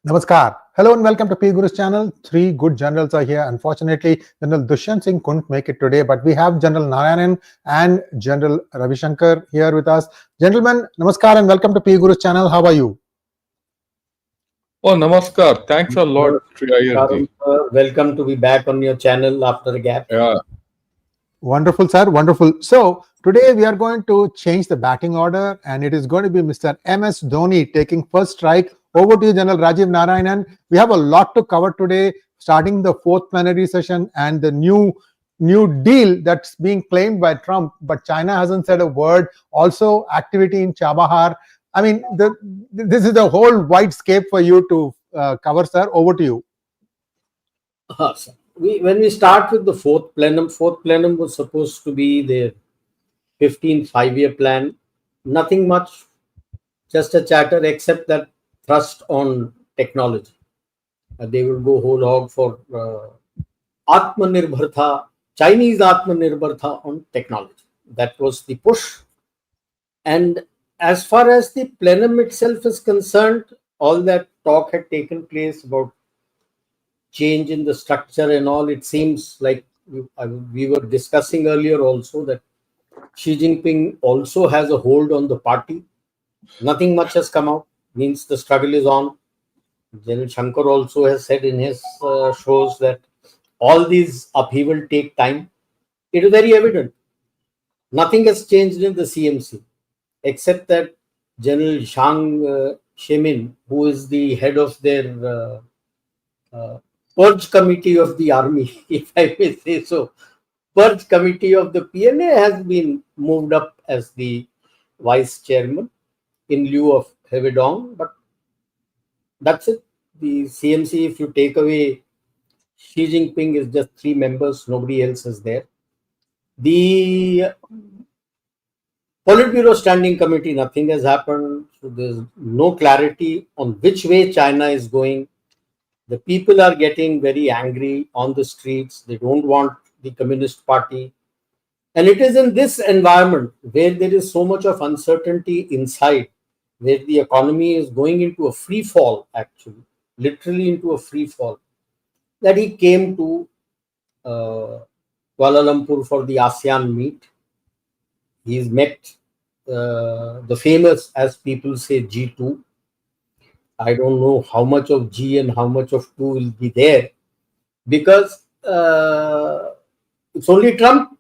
Namaskar. Hello and welcome to P Guru's channel. Three good generals are here. Unfortunately, General Dushyant Singh couldn't make it today, but we have General Narayanan and General Ravi Shankar here with us. Gentlemen, Namaskar and welcome to P Guru's channel. How are you? Oh, Namaskar. Thanks a lot, Triyayarji. Welcome to be back on your channel after a gap. Yeah. Wonderful, sir. Wonderful. So, today we are going to change the batting order and it is going to be Mr. MS Dhoni taking first strike. Over to you, General Rajiv Narayanan. We have a lot to cover today, starting the fourth plenary session and the new deal that's being claimed by Trump, but China hasn't said a word. Also, activity in Chabahar. I mean, this is a whole wide scape for you to cover, sir. Over to you. When we start with the fourth plenum was supposed to be the 15th five-year plan. Nothing much, just a chatter, except that thrust on technology. They will go whole hog for Atmanirbharta, Chinese Atmanirbharta on technology. That was the push. And as far as the plenum itself is concerned, all that talk had taken place about change in the structure and all. It seems like we were discussing earlier also that Xi Jinping also has a hold on the party. Nothing much has come out, means the struggle is on. General Shankar also has said in his shows that all these upheaval take time. It is very evident. Nothing has changed in the CMC, except that General Zhang Youxia, who is the head of their purge committee of the army, if I may say so, purge committee of the PNA, has been moved up as the vice chairman in lieu of Hevedong. But that's it. The CMC, if you take away Xi Jinping, is just three members. Nobody else is there. The Politburo Standing Committee, nothing has happened. So there's no clarity on which way China is going. The people are getting very angry on the streets. They don't want the Communist Party. And it is in this environment where there is so much of uncertainty inside, where the economy is going into a free fall, actually, literally into a free fall, that he came to Kuala Lumpur for the ASEAN meet. He's met the famous, as people say, G2. I don't know how much of G and how much of 2 will be there, because it's only Trump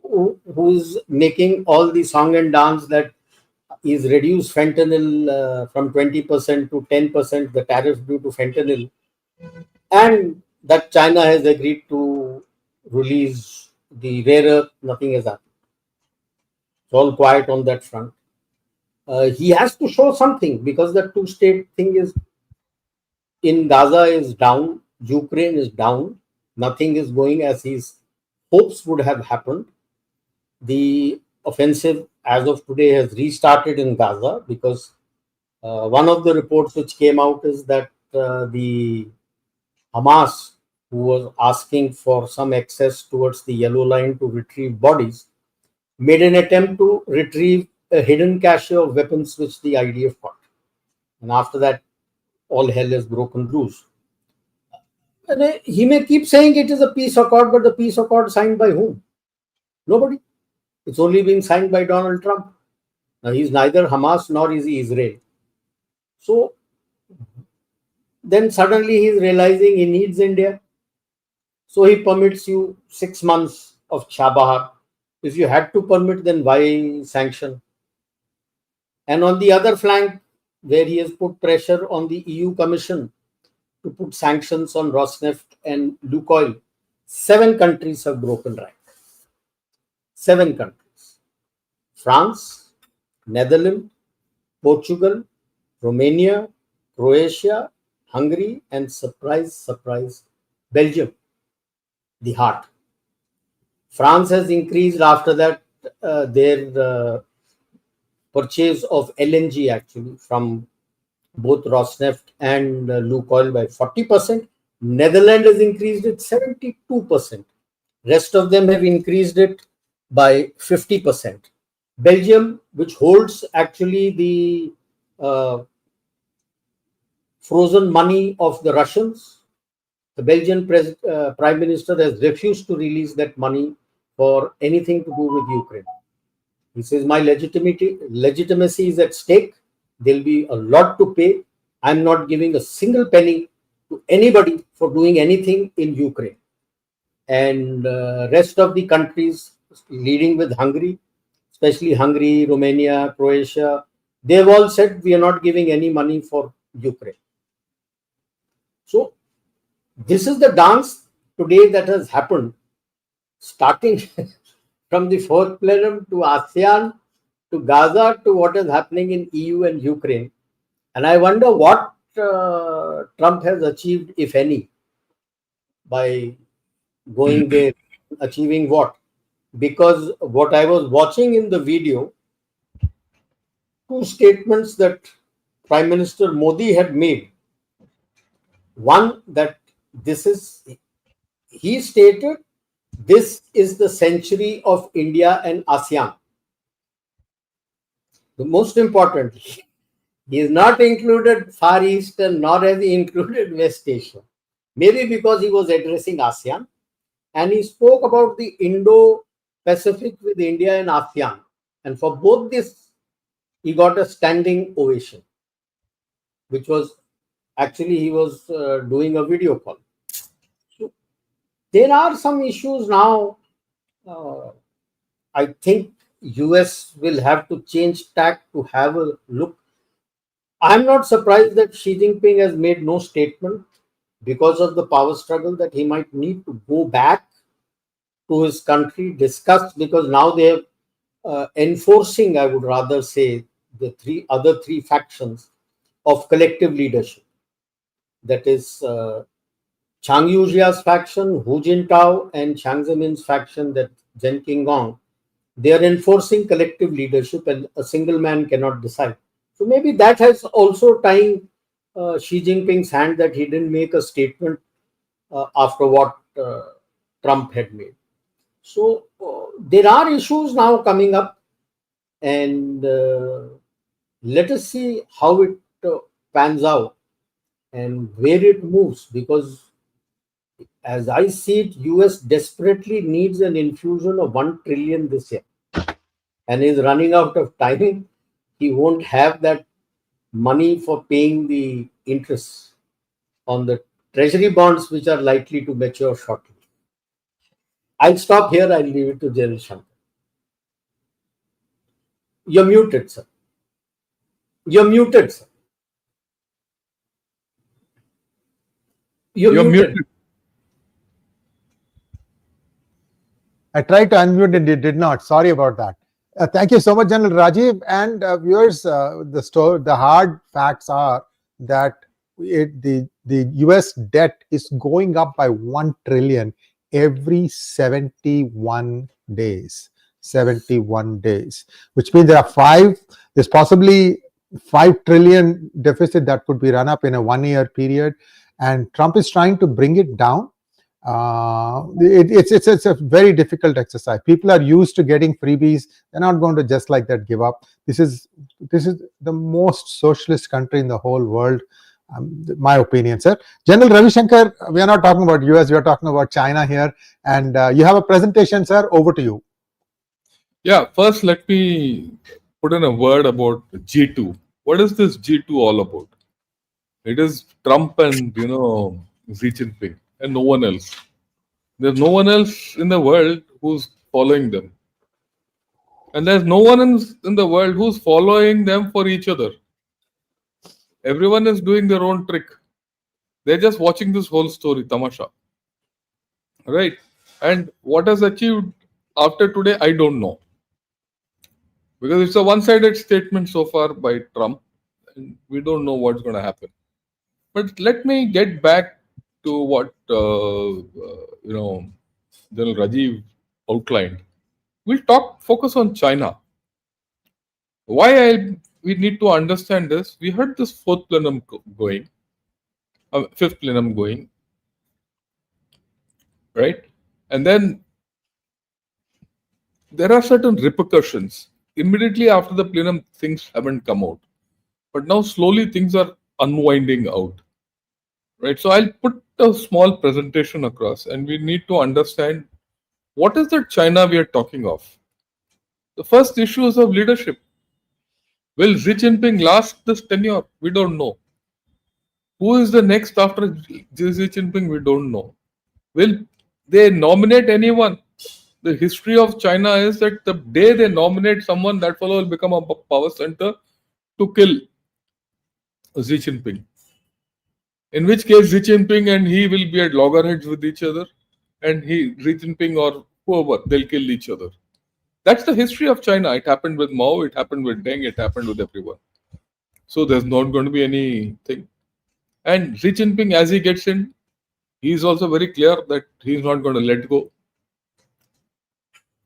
who's making all the song and dance that is reduced fentanyl from 20% to 10%, the tariff due to fentanyl, and that China has agreed to release the rare earth. Nothing has happened. It's all quiet on that front. He has to show something, because the two-state thing is in Gaza is down, Ukraine is down, nothing is going as his hopes would have happened. The offensive as of today has restarted in Gaza, because one of the reports which came out is that the Hamas, who was asking for some access towards the yellow line to retrieve bodies, made an attempt to retrieve a hidden cache of weapons which the IDF got. And after that, all hell has broken loose. And he may keep saying it is a peace accord, but the peace accord signed by whom? Nobody. It's only been signed by Donald Trump. Now, he's neither Hamas nor is he Israel. So then suddenly he's realizing he needs India. So he permits you 6 months of Chabahar. If you had to permit, then why sanction? And on the other flank, where he has put pressure on the EU Commission to put sanctions on Rosneft and Lukoil, 7 countries have broken rank. 7 countries. France, Netherlands, Portugal, Romania, Croatia, Hungary, and surprise, Belgium, the heart. France has increased after that their purchase of LNG, actually, from both Rosneft and Lukoil by 40%. Netherlands has increased it 72%. Rest of them have increased it by 50%. Belgium, which holds actually the frozen money of the Russians. The Belgian Prime Minister has refused to release that money for anything to do with Ukraine. He says, my legitimacy is at stake. There'll be a lot to pay. I'm not giving a single penny to anybody for doing anything in Ukraine. And rest of the countries, leading with Hungary, especially Hungary, Romania, Croatia, they've all said we are not giving any money for Ukraine. So this is the dance today that has happened, starting from the fourth plenum to ASEAN to Gaza to what is happening in EU and Ukraine. And I wonder what Trump has achieved, if any, by going there, achieving what? Because what I was watching in the video, two statements that Prime Minister Modi had made. One, that he stated, this is the century of India and ASEAN. The most important, he is not included Far Eastern, nor has he included West Asia. Maybe because he was addressing ASEAN, and he spoke about the Indo-Pacific with India and ASEAN. And for both this, he got a standing ovation, which was actually he was doing a video call. So there are some issues now. I think US will have to change tack to have a look. I'm not surprised that Xi Jinping has made no statement because of the power struggle, that he might need to go back to his country, discuss, because now they are enforcing, I would rather say, the other three factions of collective leadership. That is Zhang Youxia's faction, Hu Jintao, and Jiang Zemin's faction, that Gen Qinggong. They are enforcing collective leadership, and a single man cannot decide. So maybe that has also tying Xi Jinping's hand, that he didn't make a statement after what Trump had made. So there are issues now coming up, and let us see how it pans out and where it moves, because as I see it, US desperately needs an infusion of 1 trillion this year and is running out of time. He won't have that money for paying the interest on the treasury bonds, which are likely to mature shortly. I'll stop here. I'll leave it to Gen Shankar. You're muted, sir. You're muted, sir. You're muted. I tried to unmute and it did not. Sorry about that. Thank you so much, General Rajiv. And viewers, the hard facts are that the US debt is going up by 1 trillion every 71 days. 71 days, which means there's possibly 5 trillion deficit that could be run up in a 1 year period. And Trump is trying to bring it down. It's a very difficult exercise. People are used to getting freebies. They're not going to just like that give up. This is the most socialist country in the whole world, my opinion, sir. General Ravi Shankar, we are not talking about US, we are talking about China here. And you have a presentation, sir. Over to you. Yeah, first let me put in a word about G2. What is this G2 all about? It is Trump and, Xi Jinping and no one else. There's no one else in the world who's following them. And there's no one in the world who's following them for each other. Everyone is doing their own trick. They're just watching this whole story, tamasha. Right? And what has achieved after today, I don't know. Because it's a one-sided statement so far by Trump. And we don't know what's going to happen. But let me get back to what General Rajiv outlined. We'll focus on China. Why we need to understand this? We heard this fourth plenum going, fifth plenum going, right? And then there are certain repercussions. Immediately after the plenum, things haven't come out. But now slowly things are unwinding out. Right. So I'll put a small presentation across, and we need to understand what is the China we are talking of. The first issue is of leadership. Will Xi Jinping last this tenure? We don't know. Who is the next after Xi Jinping? We don't know. Will they nominate anyone? The history of China is that the day they nominate someone, that fellow will become a power center to kill Xi Jinping. In which case, Xi Jinping and he will be at loggerheads with each other, and Xi Jinping or whoever, they'll kill each other. That's the history of China. It happened with Mao, it happened with Deng, it happened with everyone. So there's not going to be anything. And Xi Jinping, as he gets in, he's also very clear that he's not going to let go.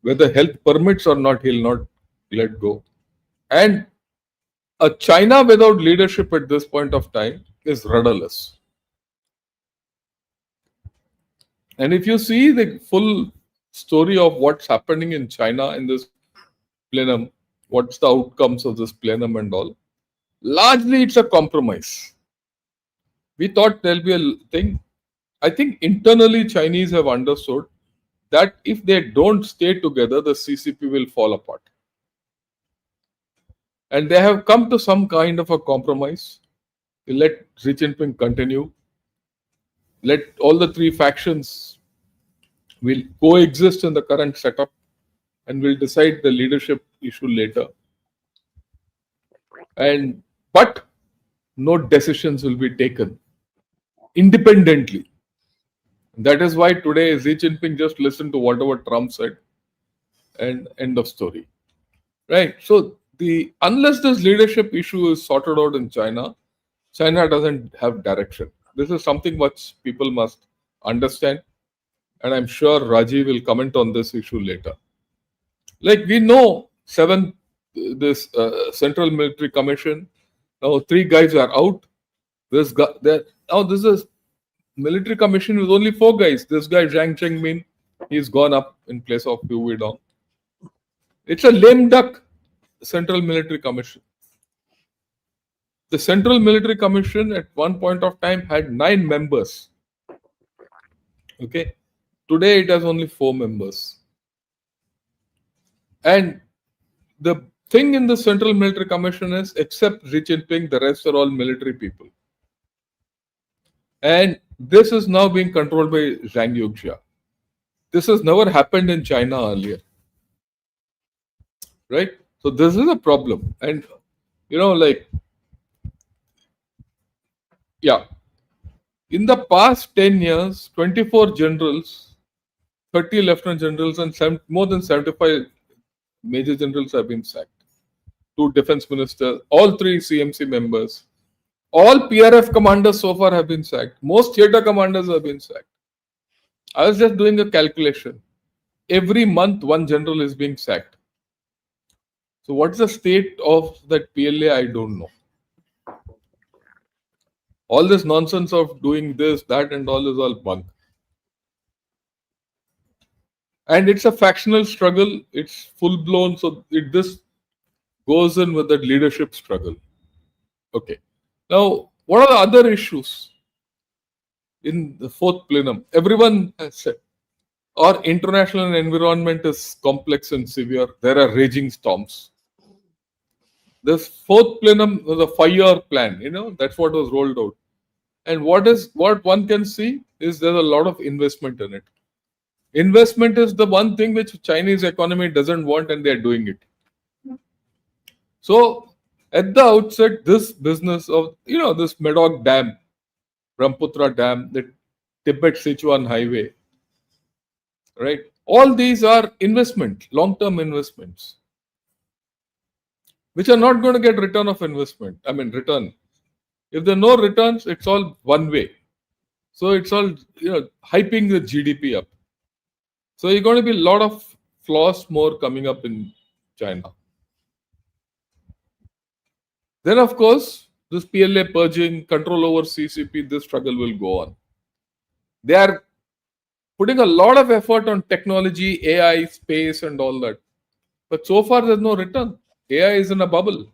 Whether health permits or not, he'll not let go. And a China without leadership at this point of time is rudderless. And if you see the full story of what's happening in China in this plenum, what's the outcomes of this plenum and all, largely it's a compromise. We thought there'll be a thing. I think internally Chinese have understood that if they don't stay together, the CCP will fall apart. And they have come to some kind of a compromise. Let Xi Jinping continue. Let all the three factions will coexist in the current setup, and we'll decide the leadership issue later. But no decisions will be taken independently. That is why today Xi Jinping just listened to whatever Trump said, and end of story. Right? So unless this leadership issue is sorted out in China, China doesn't have direction. This is something which people must understand, and I'm sure Rajiv will comment on this issue later. Like we know, this Central Military Commission, now 3 guys are out. This is military commission with only 4 guys. This guy Zhang Chengmin, he's gone up in place of Hu Weidong. It's a lame duck Central Military Commission. The Central Military Commission at one point of time had 9 members. Okay. Today it has only 4 members. And the thing in the Central Military Commission is, except Xi Jinping, the rest are all military people. And this is now being controlled by Zhang Youxia. This has never happened in China earlier. Right? So this is a problem. And, in the past 10 years, 24 generals, 30 lieutenant generals, and more than 75 major generals have been sacked. 2 defense ministers, all 3 CMC members. All PRF commanders so far have been sacked. Most theatre commanders have been sacked. I was just doing a calculation. Every month, 1 general is being sacked. So what's the state of that PLA? I don't know. All this nonsense of doing this, that, and all is all bunk. And it's a factional struggle. It's full blown. So this goes in with that leadership struggle. Okay. Now, what are the other issues in the 4th plenum? Everyone has said our international environment is complex and severe. There are raging storms. This 4th plenum was a 5-year plan. That's what was rolled out. And what one can see is there's a lot of investment in it. Investment is the one thing which Chinese economy doesn't want, and they're doing it. So at the outset, this business of, this Medok Dam, Brahmaputra Dam, the Tibet-Sichuan Highway, right? All these are investment, long-term investments, which are not going to get return of investment. Return. If there are no returns, it's all one way. So it's all, hyping the GDP up. So you're going to be a lot of flaws more coming up in China. Then, of course, this PLA purging, control over CCP, this struggle will go on. They are putting a lot of effort on technology, AI, space, and all that. But so far, there's no return. AI is in a bubble.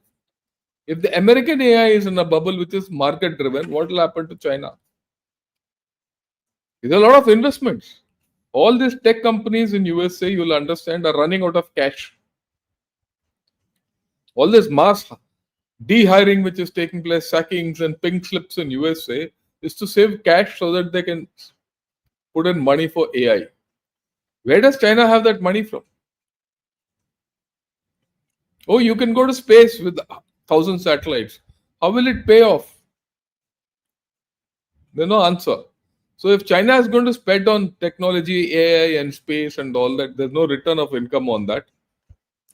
If the American AI is in a bubble which is market driven, what will happen to China? There's a lot of investments. All these tech companies in USA, you'll understand, are running out of cash. All this mass de-hiring which is taking place, sackings and pink slips in USA, is to save cash so that they can put in money for AI. Where does China have that money from? Oh, you can go to space with 1,000 satellites. How will it pay off? There's no answer. So if China is going to spend on technology, AI and space and all that, there's no return of income on that,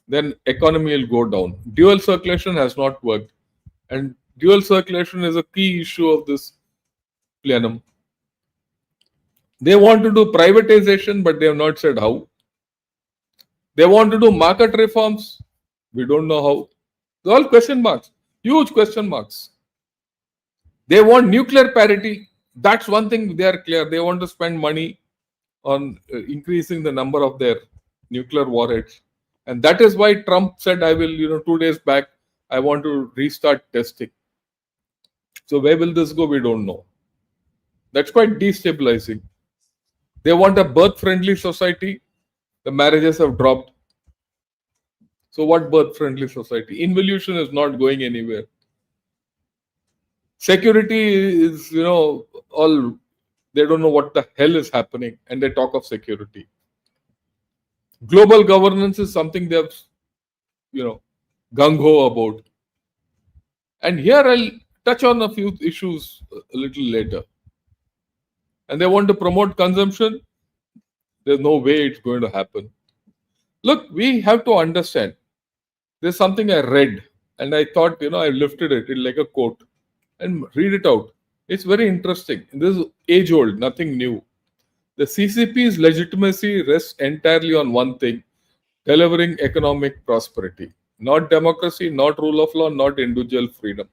then economy will go down. Dual circulation has not worked. And dual circulation is a key issue of this plenum. They want to do privatization, but they have not said how. They want to do market reforms. We don't know how. They're all question marks, huge question marks. They want nuclear parity. That's one thing they are clear. They want to spend money on increasing the number of their nuclear warheads. And that is why Trump said, I will, 2 days back, I want to restart testing. So where will this go? We don't know. That's quite destabilizing. They want a birth-friendly society. The marriages have dropped. So what birth-friendly society? Involution is not going anywhere. Security is, all, they don't know what the hell is happening and they talk of security. Global governance is something they have, gung-ho about. And here I'll touch on a few issues a little later. And they want to promote consumption. There's no way it's going to happen. Look, we have to understand. There's something I read and I thought, I lifted it in like a quote and read it out. It's very interesting. This is age old, nothing new. The CCP's legitimacy rests entirely on one thing: delivering economic prosperity. Not democracy, not rule of law, not individual freedom.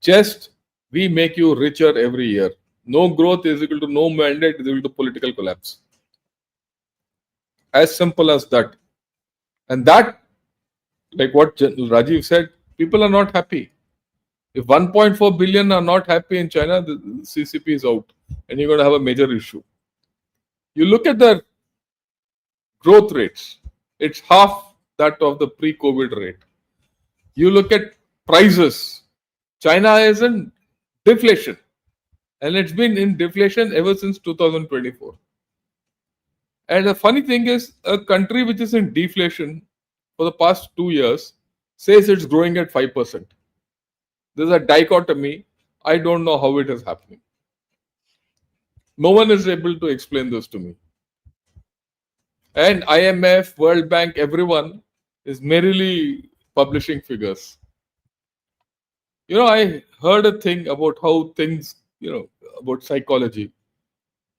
Just we make you richer every year. No growth is equal to no mandate is equal to political collapse. As simple as that. And that, like what Rajiv said, people are not happy. If 1.4 billion are not happy in China, the CCP is out and you're going to have a major issue. You look at the growth rates, it's half that of the pre-COVID rate. You look at prices, China is in deflation and it's been in deflation ever since 2024. And the funny thing is, a country which is in deflation for the past 2 years says it's growing at 5%. There's a dichotomy. I don't know how it is happening. No one is able to explain this to me. And IMF, World Bank, everyone is merely publishing figures. I heard a thing about how things, about psychology.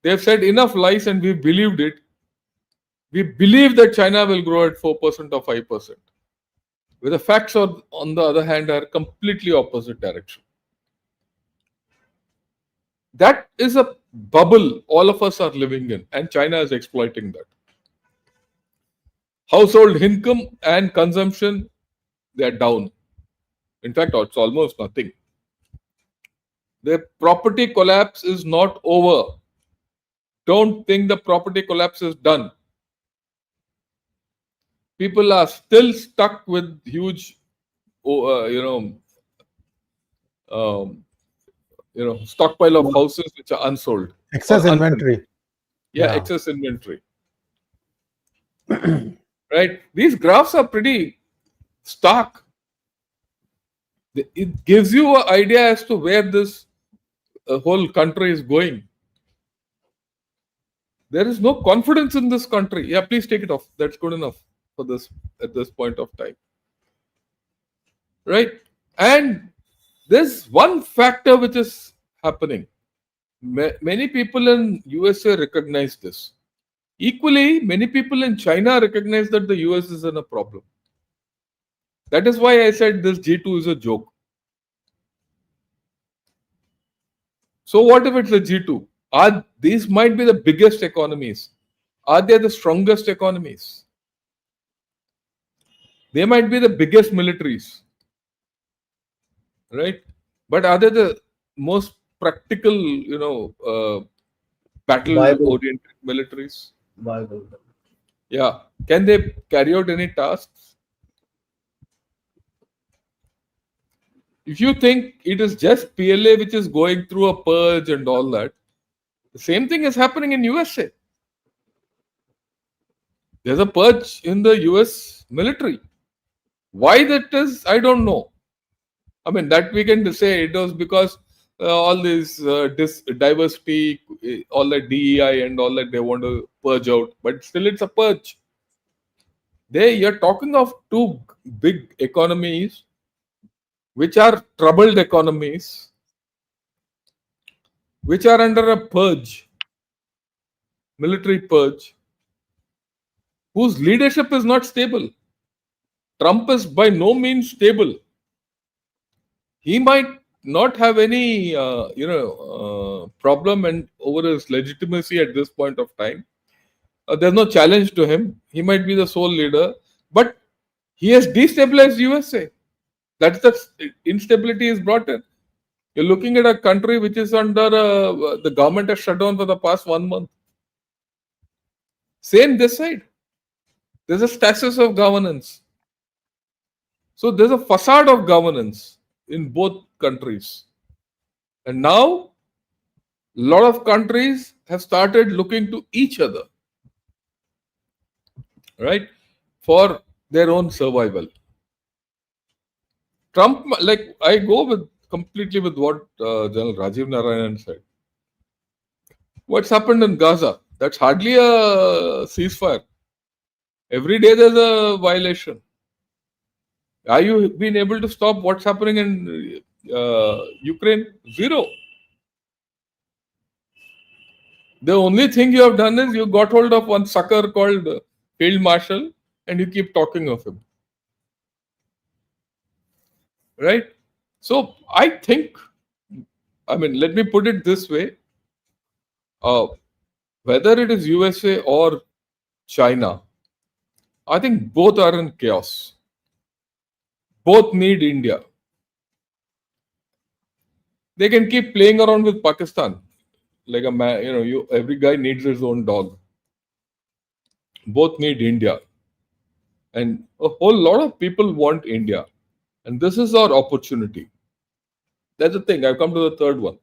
They've said enough lies and we believed it. We believe that China will grow at 4% or 5%. Where the facts are, on the other hand, are completely opposite direction. That is a bubble all of us are living in, and China is exploiting that. Household income and consumption, they are down. In fact, it's almost nothing. The property collapse is not over. Don't think the property collapse is done. People are still stuck with huge, stockpile of houses which are unsold. Excess inventory. Yeah, excess inventory. Right? These graphs are pretty stark. It gives you an idea as to where this whole country is going. There is no confidence in this country. Yeah, please take it off. That's good enough for this at this point of time. Right? And there's one factor which is happening. Many people in USA recognize this. Equally, many people in China recognize that the US is in a problem. That is why I said this G2 is a joke. So what if it's a G2? These might be the biggest economies. Are they the strongest economies? They might be the biggest militaries. right? But are they the most practical, Viable, battle-oriented militaries? viable. Yeah. Can they carry out any tasks? If you think it is just PLA which is going through a purge and all that, the same thing is happening in USA. There's a purge in the US military. Why that is, I don't know. I mean, that we can say it was because all this diversity, all that DEI and all that they want to purge out, but still it's a purge. You're talking of two big economies, which are troubled economies, which are under a purge, military purge, whose leadership is not stable. Trump is by no means stable. He might not have any, problem and over his legitimacy at this point of time. There's no challenge to him. He might be the sole leader, but he has destabilized USA. That's the instability is brought in. You're looking at a country which is under the government has shut down for the past 1 month. Same this side. There's a stasis of governance. So there's a facade of governance in both countries. And now, a lot of countries have started looking to each other, right, for their own survival. Trump, like I go with completely with what General Rajiv Narayanan said. What's happened in Gaza? That's hardly a ceasefire. Every day there's a violation. Are you been able to stop what's happening in Ukraine? Zero. The only thing you have done is you got hold of one sucker called Field Marshal and you keep talking of him. Right? So I think, let me put it this way. Whether it is USA or China, I think both are in chaos. Both need India. They can keep playing around with Pakistan. Like a man, every guy needs his own dog. Both need India. And a whole lot of people want India. And this is our opportunity. That's the thing. I've come to the third one.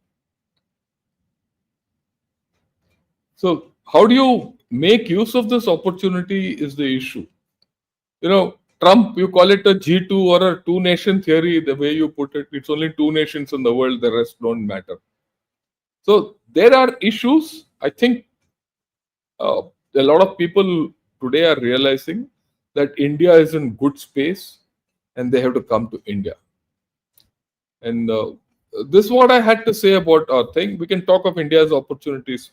So, how do you make use of this opportunity is the issue. Trump, you call it a G2 or a two-nation theory, the way you put it. It's only two nations in the world, the rest don't matter. So, there are issues. I think a lot of people today are realizing that India is in good space and they have to come to India. And this is what I had to say about our thing. We can talk of India's opportunities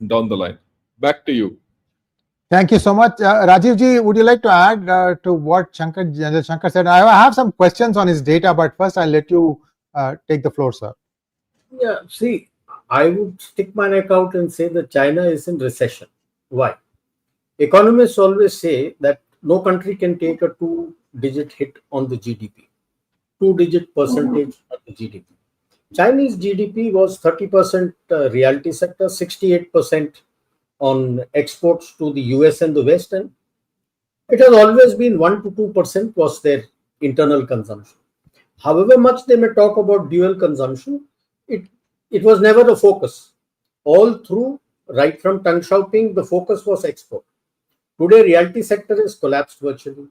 down the line. Back to you. Thank you so much. Rajiv ji, would you like to add to what General Shankar said? I have some questions on his data, but first I'll let you take the floor, sir. Yeah, see, I would stick my neck out and say that China is in recession. Why? Economists always say that no country can take a two-digit hit on the GDP, two-digit percentage of the GDP. Chinese GDP was 30% realty sector, 68% on exports to the US and the West, and it has always been 1 to 2% was their internal consumption. However much they may talk about dual consumption, it was never a focus. All through, right from Deng Xiaoping, the focus was export. Today, realty sector is collapsed virtually.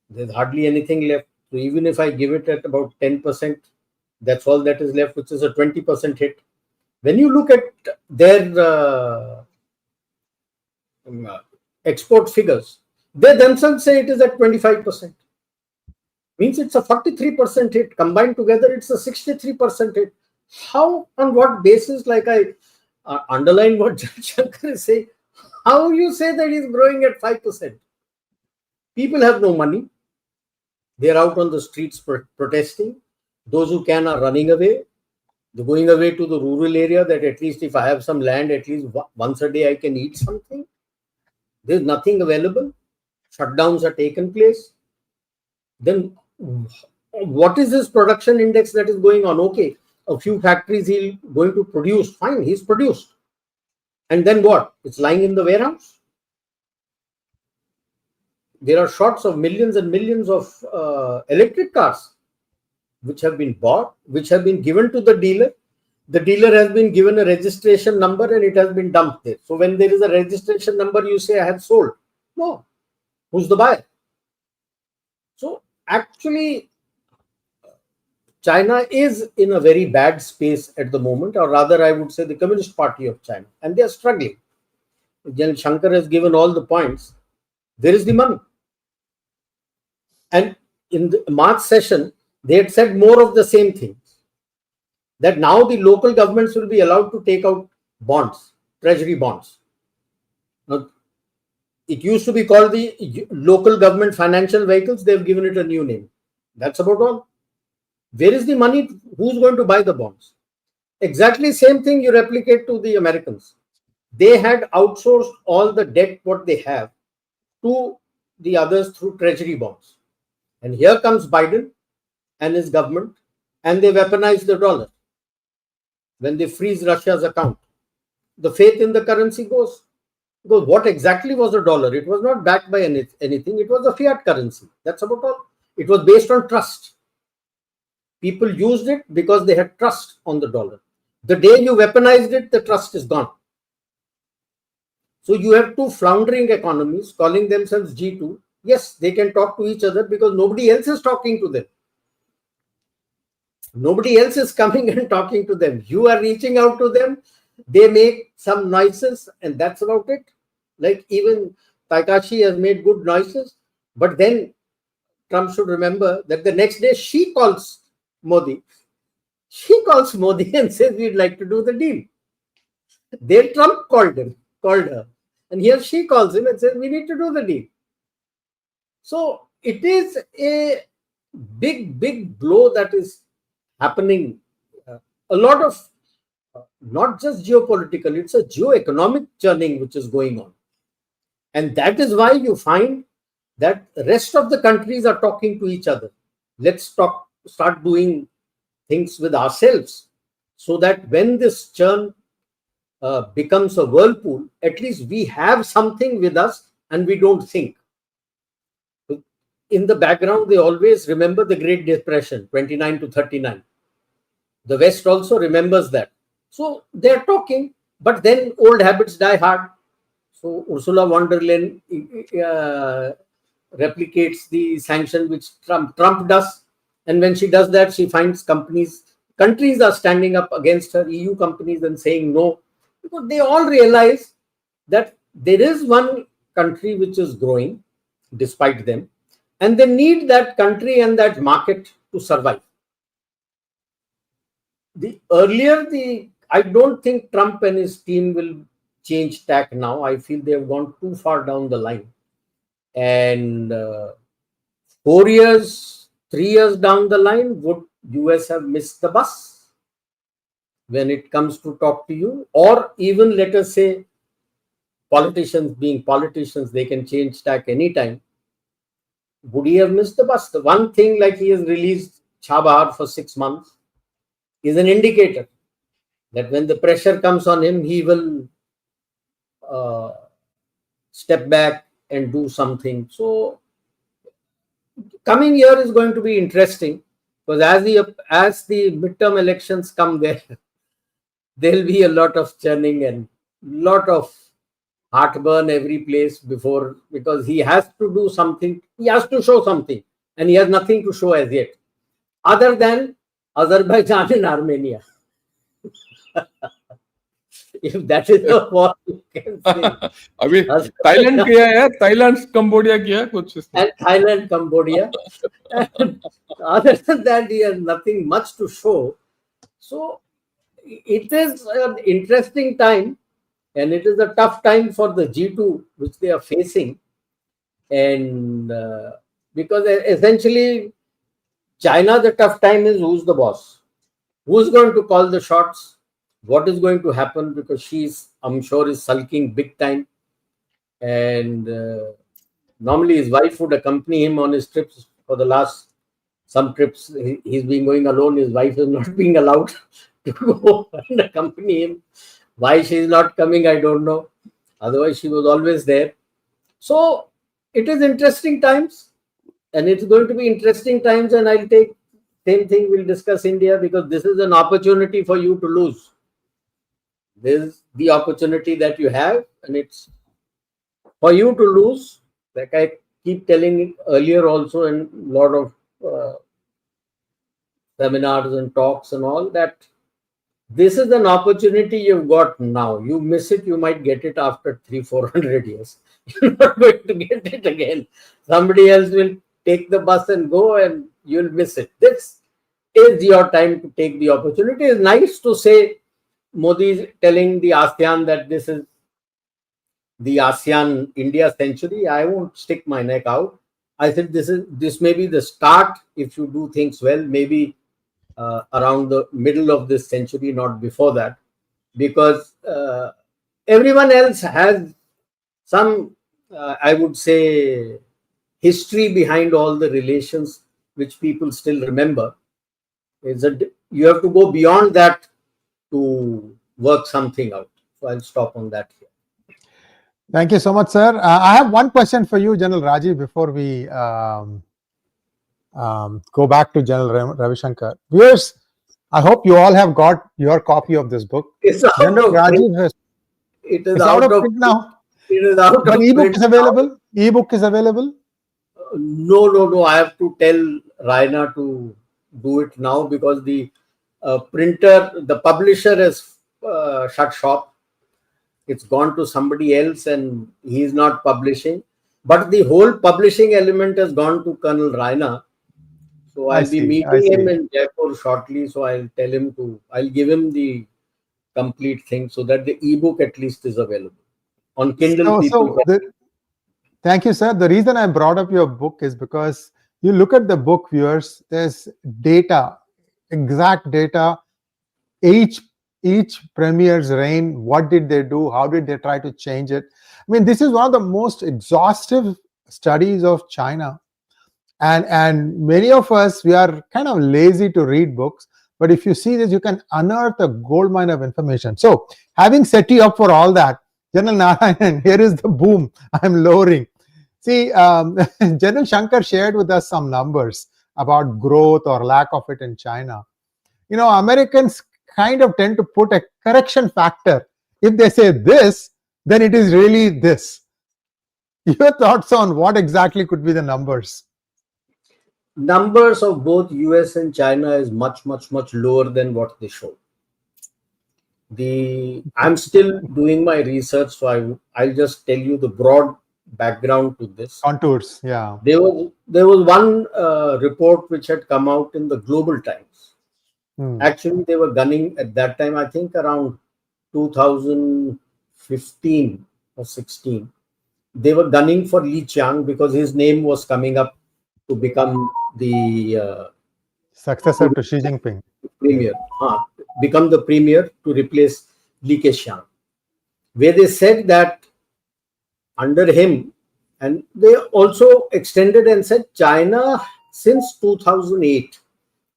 There's hardly anything left. So even if I give it at about 10%, that's all that is left, which is a 20% hit. When you look at their export figures, they themselves say it is at 25%. Means it's a 43% hit. Combined together, it's a 63% hit. How, on what basis, like I underline what Shankar is saying, how you say that he's growing at 5%? People have no money. They're out on the streets protesting. Those who can are running away. They're going away to the rural area that at least if I have some land, at least once a day I can eat something. There's nothing available. Shutdowns are taken place. Then What is his production index that is going on? Okay, a few factories he's going to produce. Fine, he's produced. And then what? It's lying in the warehouse. There are shots of millions and millions of electric cars which have been bought, which have been given to the dealer. The dealer has been given a registration number and it has been dumped there. So when there is a registration number, you say, I have sold. No. Who's the buyer? So actually, China is in a very bad space at the moment, or rather, I would say the Communist Party of China, and they are struggling. Gen Shankar has given all the points. There is the money. And in the March session, they had said more of the same things. That now the local governments will be allowed to take out bonds, treasury bonds. Now, it used to be called the local government financial vehicles. They've given it a new name. That's about all. Where is the money? Who's going to buy the bonds? Exactly same thing you replicate to the Americans. They had outsourced all the debt what they have to the others through treasury bonds. And here comes Biden and his government, and they weaponize the dollar. When they freeze Russia's account, the faith in the currency goes. Because what exactly was the dollar? It was not backed by anything. It was a fiat currency. That's about all. It was based on trust. People used it because they had trust on the dollar. The day you weaponized it, the trust is gone. So you have two floundering economies calling themselves G2. Yes, they can talk to each other because nobody else is talking to them. Nobody else is coming and talking to them. You are reaching out to them. They make some noises and that's about it. Like even Takashi has made good noises. But then Trump should remember that the next day she calls Modi. She calls Modi and says, we'd like to do the deal. Then Trump called her. And here she calls him and says, we need to do the deal. So it is a big, big blow that is happening. A lot of, not just geopolitical, it's a geo-economic churning which is going on. And that is why you find that the rest of the countries are talking to each other. Let's start doing things with ourselves so that when this churn becomes a whirlpool, at least we have something with us and we don't think. In the background, they always remember the Great Depression, 29 to 39. The West also remembers that. So they're talking, but then old habits die hard. So Ursula von der Leyen replicates the sanction which Trump does. And when she does that, she finds countries are standing up against her, EU companies, and saying no. Because they all realize that there is one country which is growing despite them. And they need that country and that market to survive. I don't think Trump and his team will change tack now. I feel they have gone too far down the line. And 4 years, 3 years down the line, would US have missed the bus when it comes to talk to you? Or even let us say, politicians being politicians, they can change tack anytime. Would he have missed the bus? The one thing, like he has released Chabahar for 6 months, is an indicator that when the pressure comes on him, he will step back and do something. So coming year is going to be interesting because as the midterm elections come there will be a lot of churning and lot of heartburn every place because he has to do something. He has to show something and he has nothing to show as yet other than Azerbaijan and Armenia. If that is the war you can say. अभी Thailand किया है, Thailand, Cambodia किया है कुछ. And Thailand, Cambodia. And other than that, he has nothing much to show. So it is an interesting time, and it is a tough time for the G2 which they are facing, and because essentially China, the tough time is who's the boss, who's going to call the shots. What is going to happen because I'm sure, is sulking big time. And normally his wife would accompany him on his trips for the last some trips he's been going alone. His wife is not being allowed to go and accompany him. Why she's not coming, I don't know. Otherwise, she was always there. So it is interesting times, and it's going to be interesting times. And I'll take same thing. We'll discuss India, because this is an opportunity for you to lose. This is the opportunity that you have, and it's for you to lose. Like I keep telling earlier also in a lot of seminars and talks and all, that this is an opportunity you've got now. You miss it, you might get it after 300-400 years. You're not going to get it again. Somebody else will take the bus and go, and you'll miss it. This is your time to take the opportunity. It's nice to say Modi is telling the ASEAN that this is the ASEAN India century. I won't stick my neck out. I said this may be the start, if you do things well, maybe around the middle of this century, not before that, because everyone else has some, I would say, history behind all the relations which people still remember. You have to go beyond that to work something out. So I'll stop on that here. Thank you so much, sir. I have one question for you, General Rajiv, before we go back to General Ravi Shankar. Viewers, I hope you all have got your copy of this book. It's out General of Rajiv print. has, It is it's out of print now. It is out But of ebook print is now. available. Ebook is available. No. I have to tell Raina to do it now, because the printer, the publisher has shut shop. It's gone to somebody else, and he's not publishing. But the whole publishing element has gone to Colonel Raina. So I'll be meeting him in Jaipur shortly. So I'll tell him I'll give him the complete thing, so that the ebook at least is available on Kindle. Thank you, sir. The reason I brought up your book is because you look at the book, viewers, there's data, exact data, each premier's reign, what did they do, how did they try to change it. I mean, this is one of the most exhaustive studies of China. And many of us, we are kind of lazy to read books. But if you see this, you can unearth a goldmine of information. So having set you up for all that, General Narayanan, here is the boom I'm lowering. See, General Shankar shared with us some numbers about growth or lack of it in China. You know, Americans kind of tend to put a correction factor. If they say this, then it is really this. Your thoughts on what exactly could be the numbers? Numbers of both US and China is much lower than what they show. I'm still doing my research, so I'll just tell you the broad background to this. Contours, yeah. There was one report which had come out in the Global Times. Actually, they were gunning at that time, I think around 2015 or 16. They were gunning for Li Qiang because his name was coming up to become the successor to Xi Jinping. Premier. Become the premier to replace Li Keqiang. Where they said that under him, and they also extended and said China since 2008,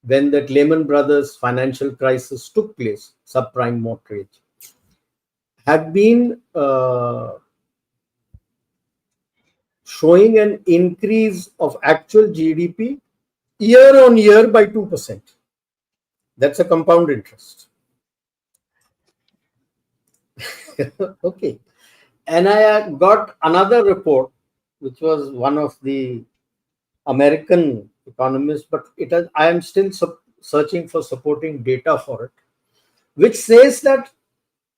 when that Lehman Brothers financial crisis took place, subprime mortgage, had been showing an increase of actual GDP year on year by 2%. That's a compound interest. Okay. And I got another report, which was one of the American economists, but I am still searching for supporting data for it, which says that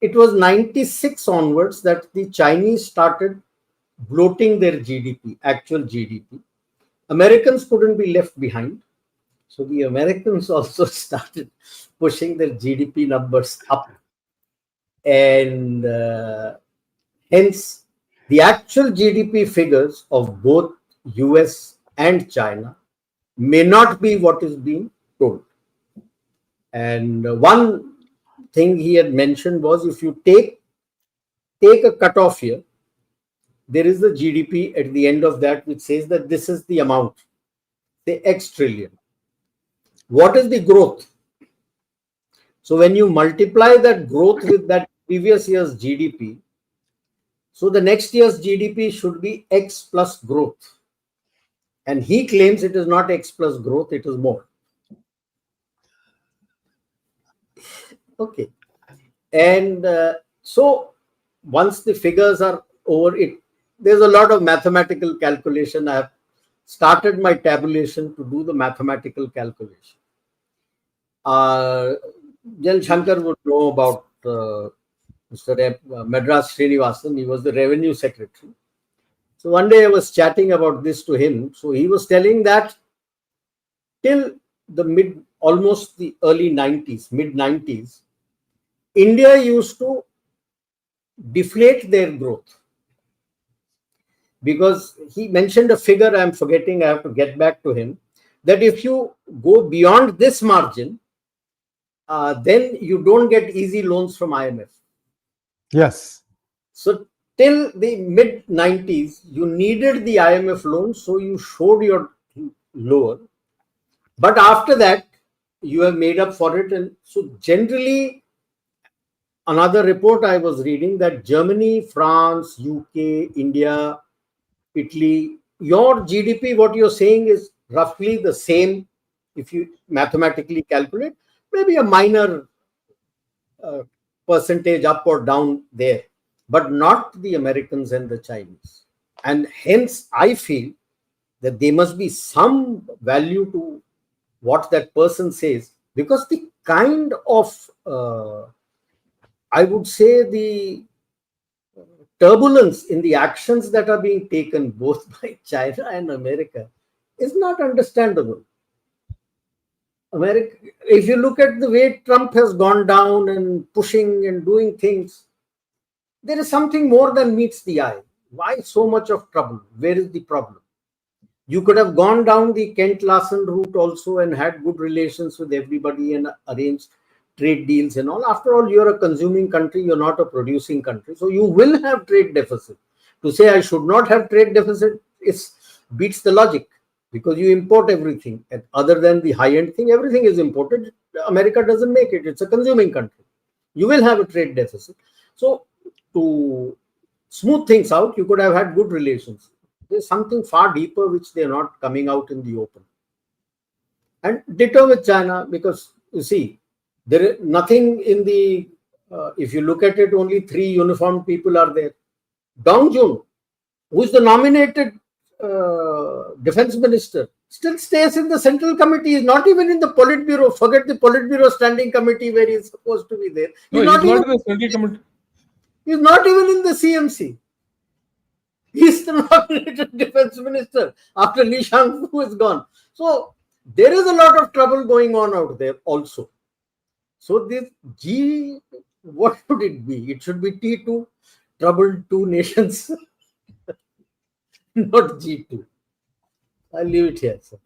it was 96 onwards that the Chinese started bloating their GDP, actual GDP. Americans couldn't be left behind. So the Americans also started pushing their GDP numbers up. And hence, the actual GDP figures of both US and China may not be what is being told. And one thing he had mentioned was, if you take a cutoff here, there is the GDP at the end of that which says that this is the amount, say X trillion. what is the growth? So when you multiply that growth with that previous year's GDP, so the next year's GDP should be X plus growth. And he claims it is not X plus growth, it is more. Okay. And so once the figures are over, there's a lot of mathematical calculation. I have started my tabulation to do the mathematical calculation. Gen Shankar would know about Mr. Madras Srinivasan. He was the revenue secretary. So one day I was chatting about this to him. So he was telling that till the almost the early 90s, mid 90s, India used to deflate their growth. Because he mentioned a figure, I'm forgetting, I have to get back to him, that if you go beyond this margin, then you don't get easy loans from IMF. Yes. So till the mid 90s, you needed the IMF loan, so you showed your lower. But after that, you have made up for it. And so generally, another report I was reading that Germany, France, UK, India, Italy, your GDP, what you're saying is roughly the same if you mathematically calculate, maybe a minor percentage up or down there, but not the Americans and the Chinese. And hence, I feel that there must be some value to what that person says, because the kind of, I would say, the turbulence in the actions that are being taken both by China and America is not understandable. America, if you look at the way Trump has gone down and pushing and doing things, there is something more than meets the eye. Why so much of trouble? Where is the problem? You could have gone down the Kent Larson route also and had good relations with everybody and arranged trade deals and all. After all, you're a consuming country, you're not a producing country. So you will have trade deficit. To say I should not have trade deficit beats the logic, because you import everything. And other than the high-end thing, everything is imported. America doesn't make it. It's a consuming country. You will have a trade deficit. So to smooth things out, you could have had good relations. There's something far deeper which they're not coming out in the open. And ditto with China, because you see, there is nothing in the, if you look at it, only 3 uniformed people are there. Dong Jun, who is the nominated defense minister, still stays in the central committee. He's not even in the Politburo. Forget the Politburo standing committee where he's supposed to be there. He's not in the central committee. He's not even in the CMC. He's the nominated defense minister after Li Shangfu is gone. So there is a lot of trouble going on out there also. So this G, what should it be? It should be T2, troubled 2 nations, not G2. I'll leave it here, sir.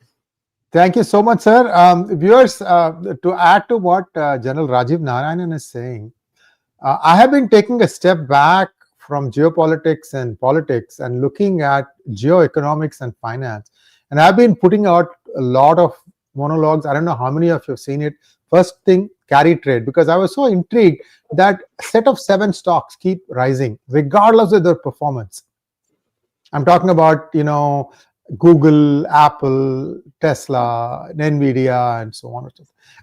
Thank you so much, sir. Viewers, to add to what General Rajiv Narayanan is saying, I have been taking a step back from geopolitics and politics and looking at geoeconomics and finance. And I've been putting out a lot of monologues. I don't know how many of you have seen it. First thing, carry trade, because I was so intrigued that a set of 7 stocks keep rising regardless of their performance. I'm talking about, Google, Apple, Tesla, Nvidia, and so on.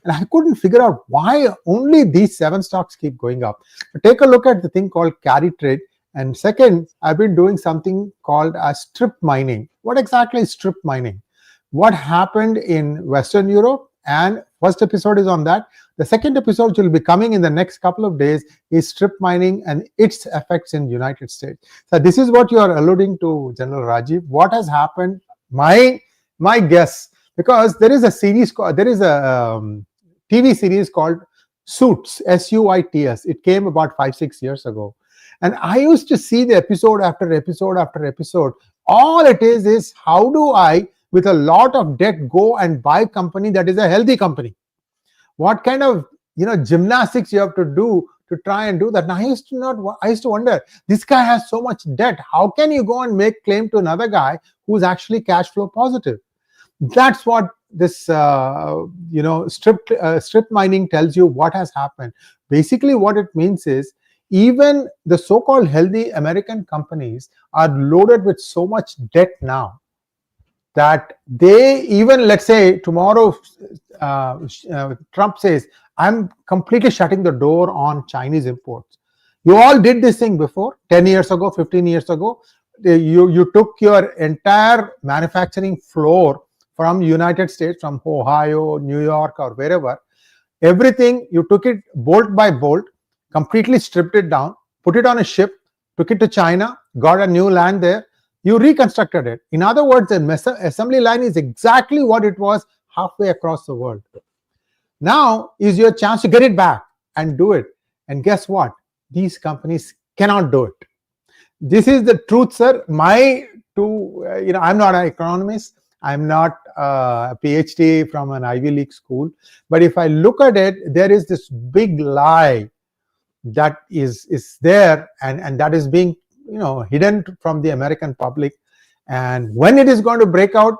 And I couldn't figure out why only these 7 stocks keep going up. But take a look at the thing called carry trade. And second, I've been doing something called strip mining. What exactly is strip mining? What happened in Western Europe? And first episode is on that. The second episode, which will be coming in the next couple of days, is strip mining and its effects in the United States. So this is what you are alluding to, General Rajiv. What has happened? My guess, because there is a series, TV series called Suits, Suits. It came about 5-6 years ago. And I used to see the episode after episode after episode. All it is how do I, with a lot of debt, go and buy a company that is a healthy company? What kind of gymnastics you have to do to try and do that? Now, I used to wonder, this guy has so much debt. How can you go and make claim to another guy who's actually cash flow positive? That's what this strip mining tells you what has happened. Basically, what it means is even the so-called healthy American companies are loaded with so much debt now that they, even let's say tomorrow Trump says, I'm completely shutting the door on Chinese imports. You all did this thing before, 10 years ago, 15 years ago. You took your entire manufacturing floor from United States, from Ohio, New York, or wherever. Everything, you took it bolt by bolt, completely stripped it down, put it on a ship, took it to China, got a new land there, you reconstructed it. In other words, the assembly line is exactly what it was halfway across the world. Now is your chance to get it back and do it. And guess what? These companies cannot do it. This is the truth, sir. I'm not an economist. I'm not a PhD from an Ivy League school. But if I look at it, there is this big lie that is there, and that is being hidden from the American public. And when it is going to break out,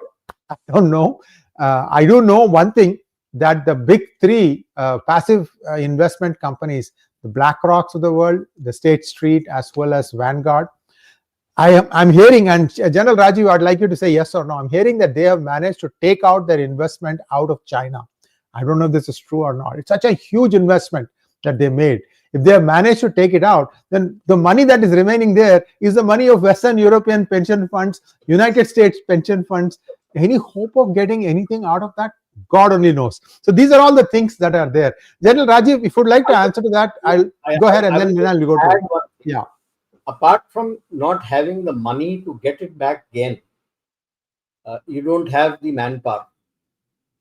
I don't know. I do know one thing, that the big three passive investment companies, the BlackRocks of the world, the State Street, as well as Vanguard, I'm hearing, and General Rajiv, I'd like you to say yes or no. I'm hearing that they have managed to take out their investment out of China. I don't know if this is true or not. It's such a huge investment that they made. If they have managed to take it out, then the money that is remaining there is the money of Western European pension funds, United States pension funds. Any hope of getting anything out of that? God only knows. So these are all the things that are there. General Rajiv, if you'd like to answer to that, I'll go ahead, and then I'll go to it. Yeah. Apart from not having the money to get it back again, you don't have the manpower.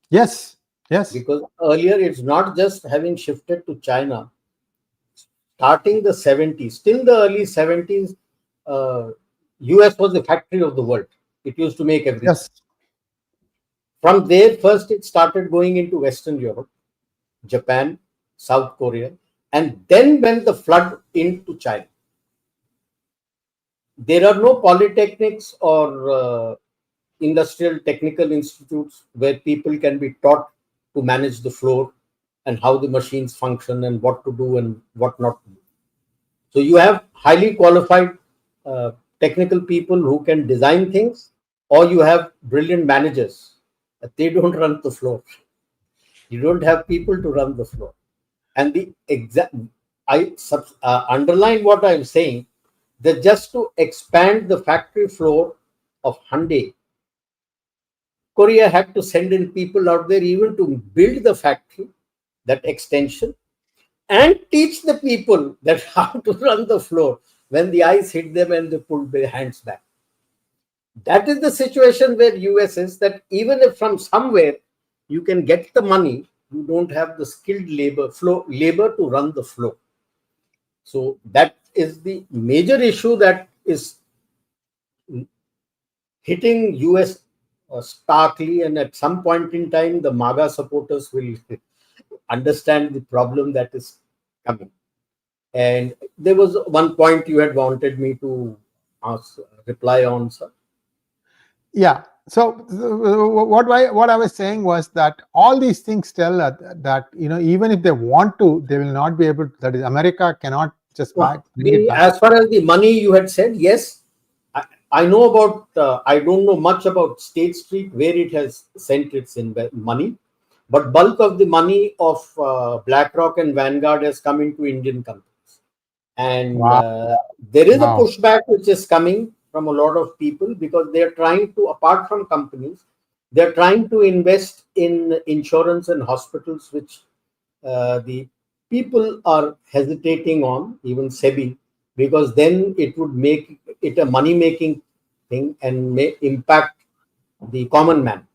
Yes. Because earlier it's not just having shifted to China. Starting the 70s, till the early 70s, US was the factory of the world. It used to make everything. Yes. From there, first it started going into Western Europe, Japan, South Korea, and then went the flood into China. There are no polytechnics or industrial technical institutes where people can be taught to manage the floor and how the machines function and what to do and what not to do. So you have highly qualified technical people who can design things, or you have brilliant managers, but they don't run the floor. You don't have people to run the floor. And the exact, underline what I'm saying, that just to expand the factory floor of Hyundai, Korea had to send in people out there even to build the factory, that extension, and teach the people that how to run the floor when the ice hit them and they pulled their hands back. That is the situation where US is, that even if from somewhere you can get the money, you don't have the skilled labor to run the floor. So that is the major issue that is hitting US starkly, and at some point in time the MAGA supporters will understand the problem that is coming. And there was one point you had wanted me to reply on, sir. Yeah. So what I was saying was that all these things tell that even if they want to, they will not be able to. That is, America cannot just bring it back. As far as the money you had said, yes, I know about. I don't know much about State Street, where it has sent its money, but bulk of the money of BlackRock and Vanguard has come into Indian companies, and there is a pushback which is coming from a lot of people, because they are trying to, apart from companies, they are trying to invest in insurance and hospitals, which the people are hesitating on, even SEBI, because then it would make it a money-making thing and may impact the common man.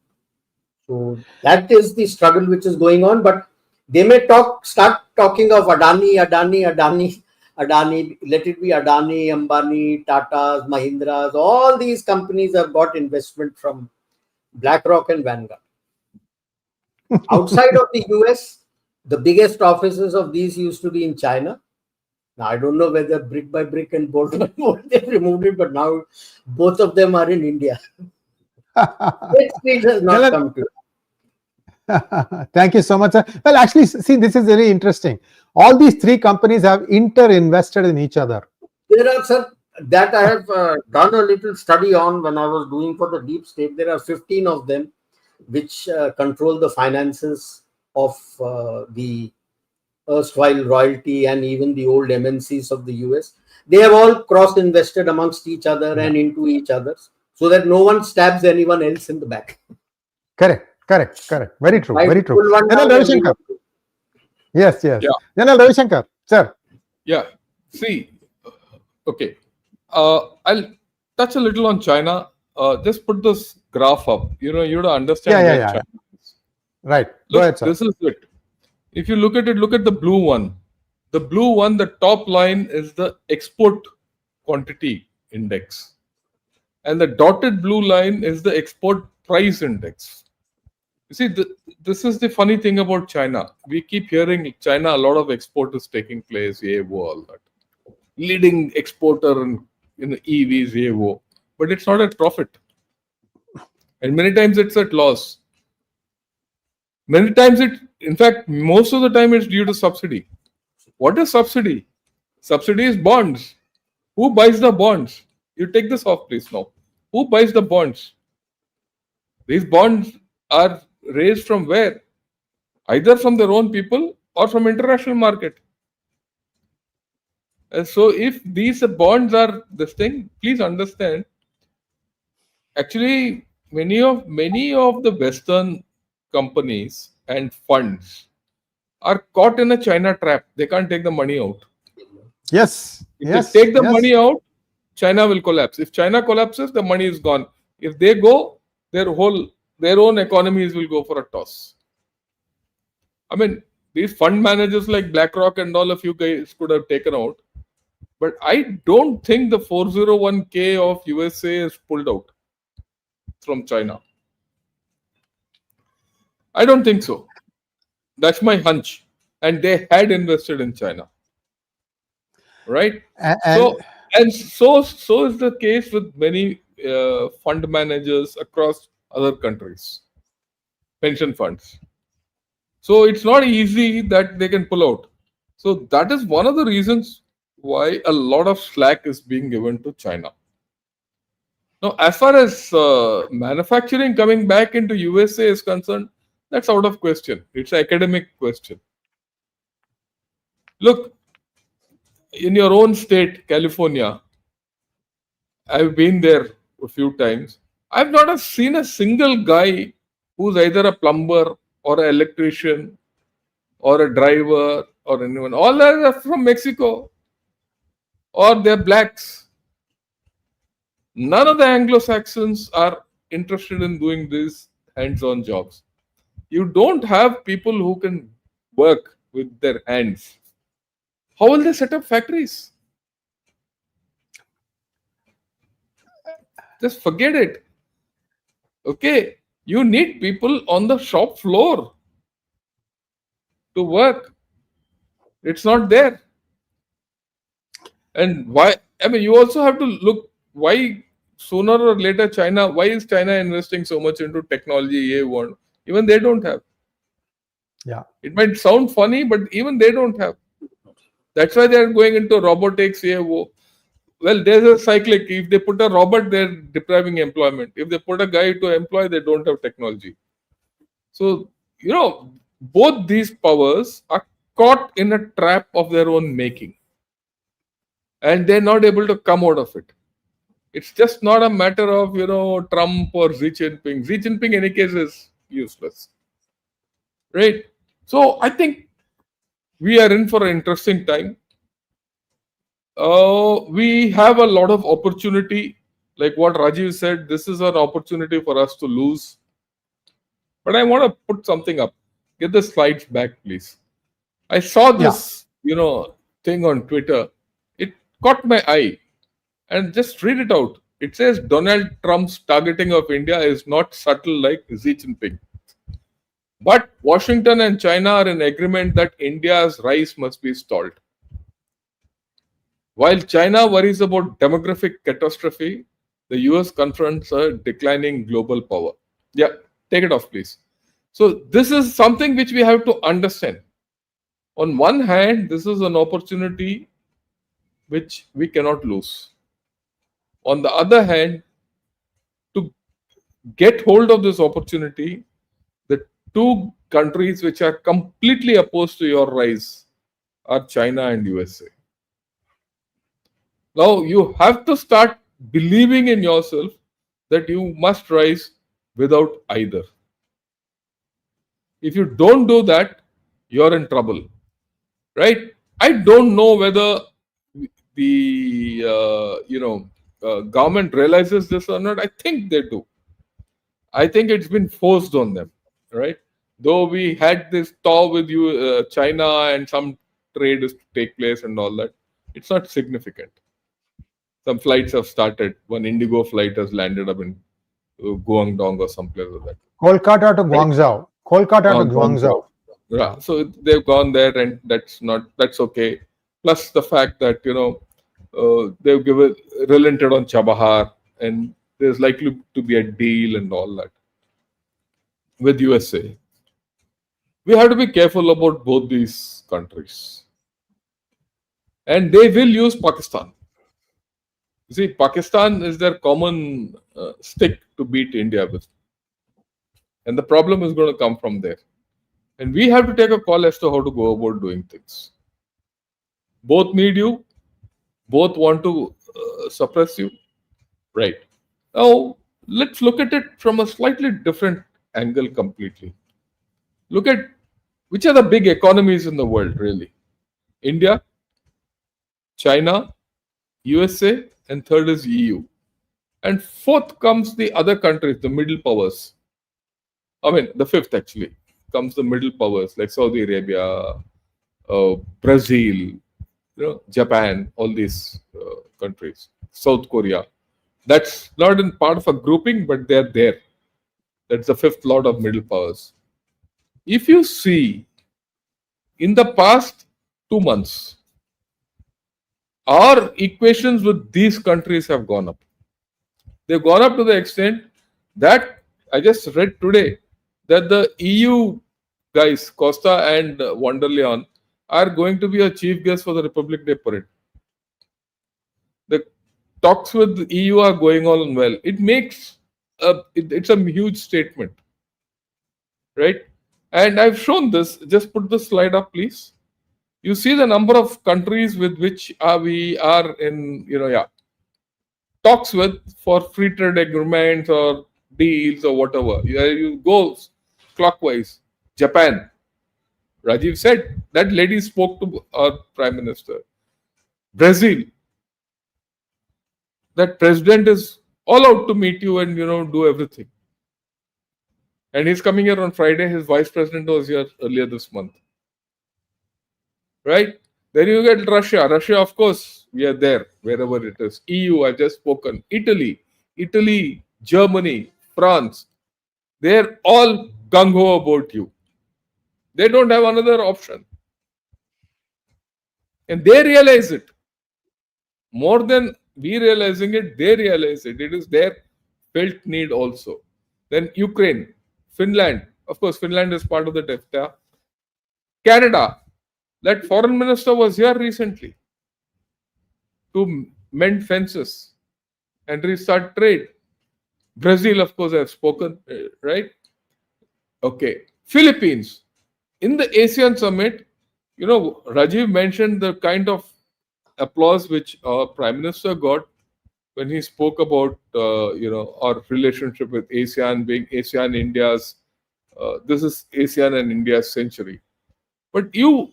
So that is the struggle which is going on. But they may start talking of Adani, let it be Adani, Ambani, Tatas, Mahindras. All these companies have got investment from BlackRock and Vanguard. Outside of the US, the biggest offices of these used to be in China. Now, I don't know whether brick by brick and bolt by bolt they've removed it, but now both of them are in India. State Street has not come to it. Thank you so much, sir. Well, actually, see, this is very interesting. All these three companies have inter-invested in each other. There are, sir, that I have done a little study on when I was doing for the deep state. There are 15 of them which control the finances of the erstwhile royalty and even the old MNCs of the US. They have all cross-invested amongst each other and into each other so that no one stabs anyone else in the back. Correct. Very true. I Very true. pull one General down Ravi and Shankar. Yes. Yeah. General Ravi Shankar, sir. Yeah. See, okay. I'll touch a little on China. Just put this graph up. You have to understand where China is. Right. Go Look, ahead, sir. this is it. If you look at it, look at the blue one. The blue one, the top line is the export quantity index. And the dotted blue line is the export price index. You see, this is the funny thing about China. We keep hearing China, a lot of export is taking place, all that. Leading exporter in EVs, but it's not at profit. And many times it's at loss. Many times in fact, most of the time it's due to subsidy. What is subsidy? Subsidy is bonds. Who buys the bonds? You take this off, please, now. Who buys the bonds? These bonds are raised from where? Either from their own people or from international market. And so if these bonds are this thing, please understand, actually many of the Western companies and funds are caught in a China trap. They can't take the money out. Yes. If they take the money out, China will collapse. If China collapses, the money is gone. If they go, their own economies will go for a toss. I mean, these fund managers like BlackRock and all of you guys could have taken out. But I don't think the 401k of USA is pulled out from China. I don't think so. That's my hunch. And they had invested in China. Right? So is the case with many fund managers across other countries, pension funds. So it's not easy that they can pull out. So that is one of the reasons why a lot of slack is being given to China. Now, as far as manufacturing coming back into USA is concerned, that's out of question. It's an academic question. Look, in your own state, California, I've been there a few times. I've not seen a single guy who's either a plumber or an electrician or a driver or anyone. All are from Mexico or they're blacks. None of the Anglo-Saxons are interested in doing these hands-on jobs. You don't have people who can work with their hands. How will they set up factories? Just forget it. Okay, you need people on the shop floor to work. It's not there. And why? I mean, you also have to look why sooner or later why is China investing so much into technology? Even they don't have. Yeah. It might sound funny, but even they don't have. That's why they're going into robotics. Well, there's a cyclic. If they put a robot, they're depriving employment. If they put a guy to employ, they don't have technology. So, both these powers are caught in a trap of their own making. And they're not able to come out of it. It's just not a matter of, Trump or Xi Jinping. Xi Jinping, in any case, is useless. Right? So, I think we are in for an interesting time. We have a lot of opportunity. Like what Rajiv said, this is an opportunity for us to lose. But I want to put something up. Get the slides back, please. I saw this, thing on Twitter. It caught my eye. And just read it out. It says Donald Trump's targeting of India is not subtle like Xi Jinping. But Washington and China are in agreement that India's rise must be stalled. While China worries about demographic catastrophe, the US confronts a declining global power. Yeah, take it off, please. So this is something which we have to understand. On one hand, this is an opportunity which we cannot lose. On the other hand, to get hold of this opportunity, the two countries which are completely opposed to your rise are China and USA. Now you have to start believing in yourself that you must rise without either. If you don't do that, you're in trouble, right? I don't know whether the government realizes this or not. I think they do. I think it's been forced on them, right? Though we had this talk with you, China, and some trade is to take place and all that, it's not significant. Some flights have started. One Indigo flight has landed up in Guangdong or someplace like that. Kolkata to Right. Guangzhou. Kolkata to Guangzhou. Guangzhou. Yeah, so they've gone there, and that's okay. Plus the fact that they've given relented on Chabahar, and there's likely to be a deal and all that with USA. We have to be careful about both these countries, and they will use Pakistan. You see, Pakistan is their common stick to beat India with, and the problem is going to come from there. And we have to take a call as to how to go about doing things. Both need you, both want to suppress you. Right. Now, let's look at it from a slightly different angle completely. Look at which are the big economies in the world, really. India, China, USA, and third is EU. And fourth comes the other countries, the middle powers. I mean, the fifth actually comes the middle powers like Saudi Arabia, Brazil, Japan, all these countries, South Korea. That's not in part of a grouping, but they're there. That's the fifth lot of middle powers. If you see, in the past 2 months, our equations with these countries have gone up. They've gone up to the extent that I just read today that the EU guys, Costa and von der Leyen, are going to be a chief guest for the Republic Day parade. The talks with the EU are going on well. It makes it's a huge statement, right? And I've shown this. Just put the slide up, please. You see the number of countries with which we are in, talks with for free trade agreements or deals or whatever. You go clockwise. Japan. Rajiv said that lady spoke to our prime minister. Brazil. That president is all out to meet you and do everything. And he's coming here on Friday. His vice president was here earlier this month. Right? Then you get Russia. Russia, of course, we are there, wherever it is. EU, I've just spoken. Italy, Germany, France. They're all gung-ho about you. They don't have another option. And they realize it. More than we realizing it, they realize it. It is their felt need also. Then Ukraine, Finland. Of course, Finland is part of the DEFTA. Canada. That foreign minister was here recently to mend fences and restart trade. Brazil, of course, I've spoken, right? Okay. Philippines. In the ASEAN summit, Rajiv mentioned the kind of applause which our prime minister got when he spoke about, our relationship with ASEAN being ASEAN India's, this is ASEAN and India's century. But you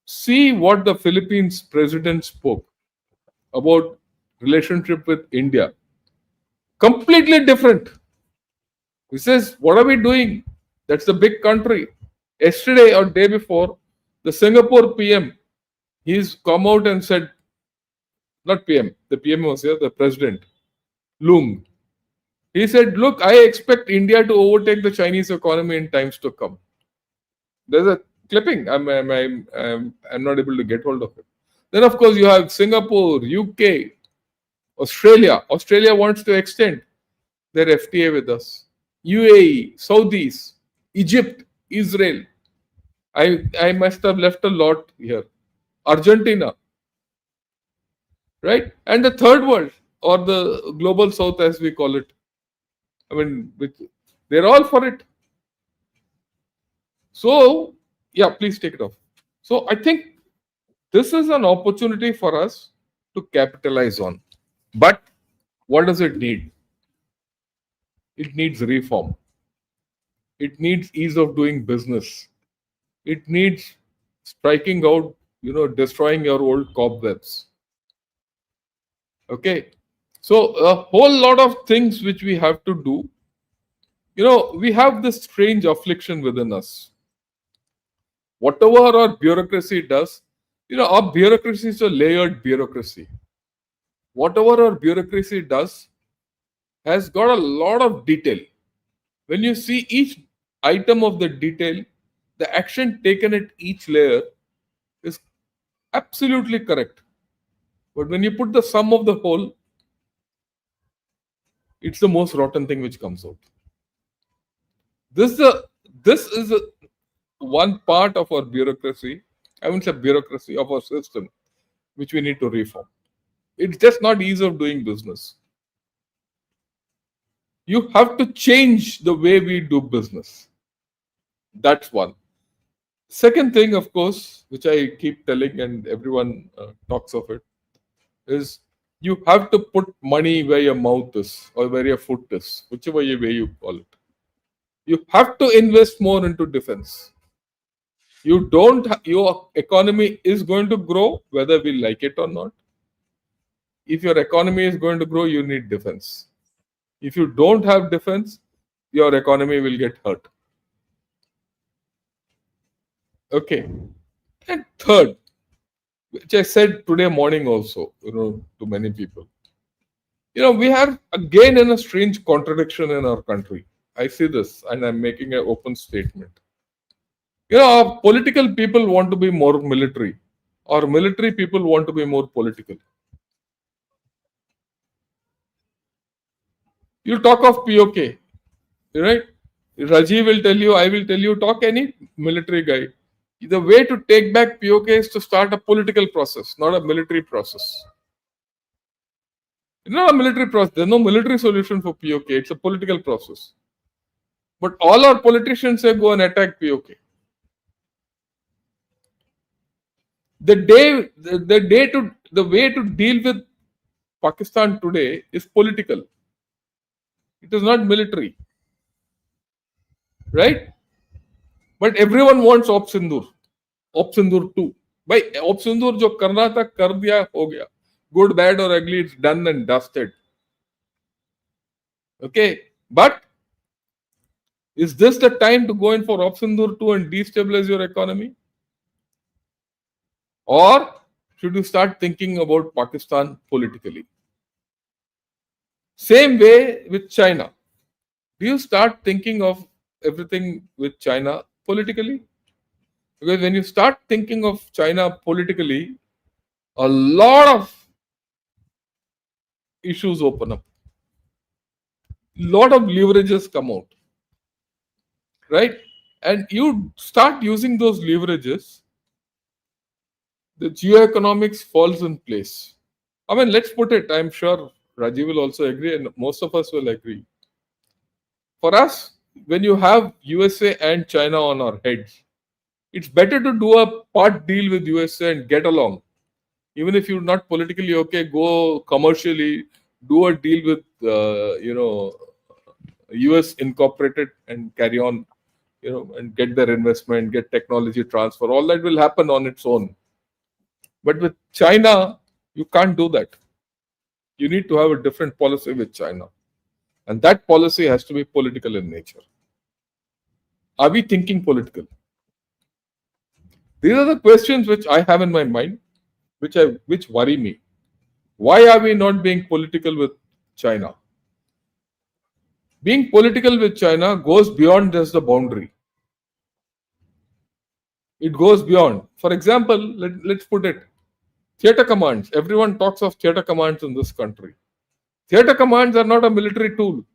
see what the Philippines president spoke about relationship with India. Completely different. He says, what are we doing? That's the big country. Yesterday or day before, the Singapore PM, he's come out and said, not PM, the PM was here, the president, Loong. He said, look, I expect India to overtake the Chinese economy in times to come. There's a clipping. I'm not able to get hold of it. Then, of course, you have Singapore, UK, Australia. Australia wants to extend their FTA with us. UAE, Saudis. Egypt, Israel. I must have left a lot here. Argentina, right? And the third world, or the global south as we call it. I mean, they're all for it. So, yeah, please take it off. So, I think this is an opportunity for us to capitalize on. But what does it need? It needs reform. It needs ease of doing business. It needs striking out, destroying your old cobwebs. Okay. So, a whole lot of things which we have to do. We have this strange affliction within us. Whatever our bureaucracy does, our bureaucracy is a layered bureaucracy. Whatever our bureaucracy does has got a lot of detail. When you see each item of the detail, the action taken at each layer is absolutely correct. But when you put the sum of the whole, it's the most rotten thing which comes out. This is one part of our bureaucracy. I wouldn't say bureaucracy of our system, which we need to reform. It's just not ease of doing business. You have to change the way we do business. That's one. Second thing, of course, which I keep telling and everyone talks of it, is you have to put money where your mouth is or where your foot is, whichever way you call it. You have to invest more into defense. Your economy is going to grow, whether we like it or not. If your economy is going to grow, you need defense. If you don't have defense, your economy will get hurt. Okay. And third, which I said today morning also, to many people. We are again in a strange contradiction in our country. I see this and I'm making an open statement. Our political people want to be more military. Our military people want to be more political. You talk of POK, right? Rajiv will tell you, I will tell you, talk any military guy. The way to take back POK is to start a political process, not a military process. It's not a military process. There's no military solution for POK. It's a political process. But all our politicians say go and attack POK. The way to deal with Pakistan today is political. It is not military. Right? But everyone wants Op Sindur 2. By Op Sindur jo karna tha kar diya, ho gaya. Good, bad or ugly, it's done and dusted. Okay. But is this the time to go in for Op Sindur 2 and destabilize your economy? Or should you start thinking about Pakistan politically? Same way with China. Do you start thinking of everything with China politically? Because when you start thinking of China politically, a lot of issues open up. A lot of leverages come out. Right? And you start using those leverages, the geoeconomics falls in place. I mean, let's put it, I'm sure Rajiv will also agree and most of us will agree. For us, when you have USA and China on our heads, it's better to do a part deal with USA and get along. Even if you're not politically okay, go commercially, do a deal with, US incorporated and carry on, and get their investment, get technology transfer. All that will happen on its own. But with China, you can't do that. You need to have a different policy with China. And that policy has to be political in nature. Are we thinking political? These are the questions which I have in my mind, which worry me. Why are we not being political with China? Being political with China goes beyond just the boundary. It goes beyond. For example, let's put it, theater commands. Everyone talks of theater commands in this country. Theater commands are not a military tool.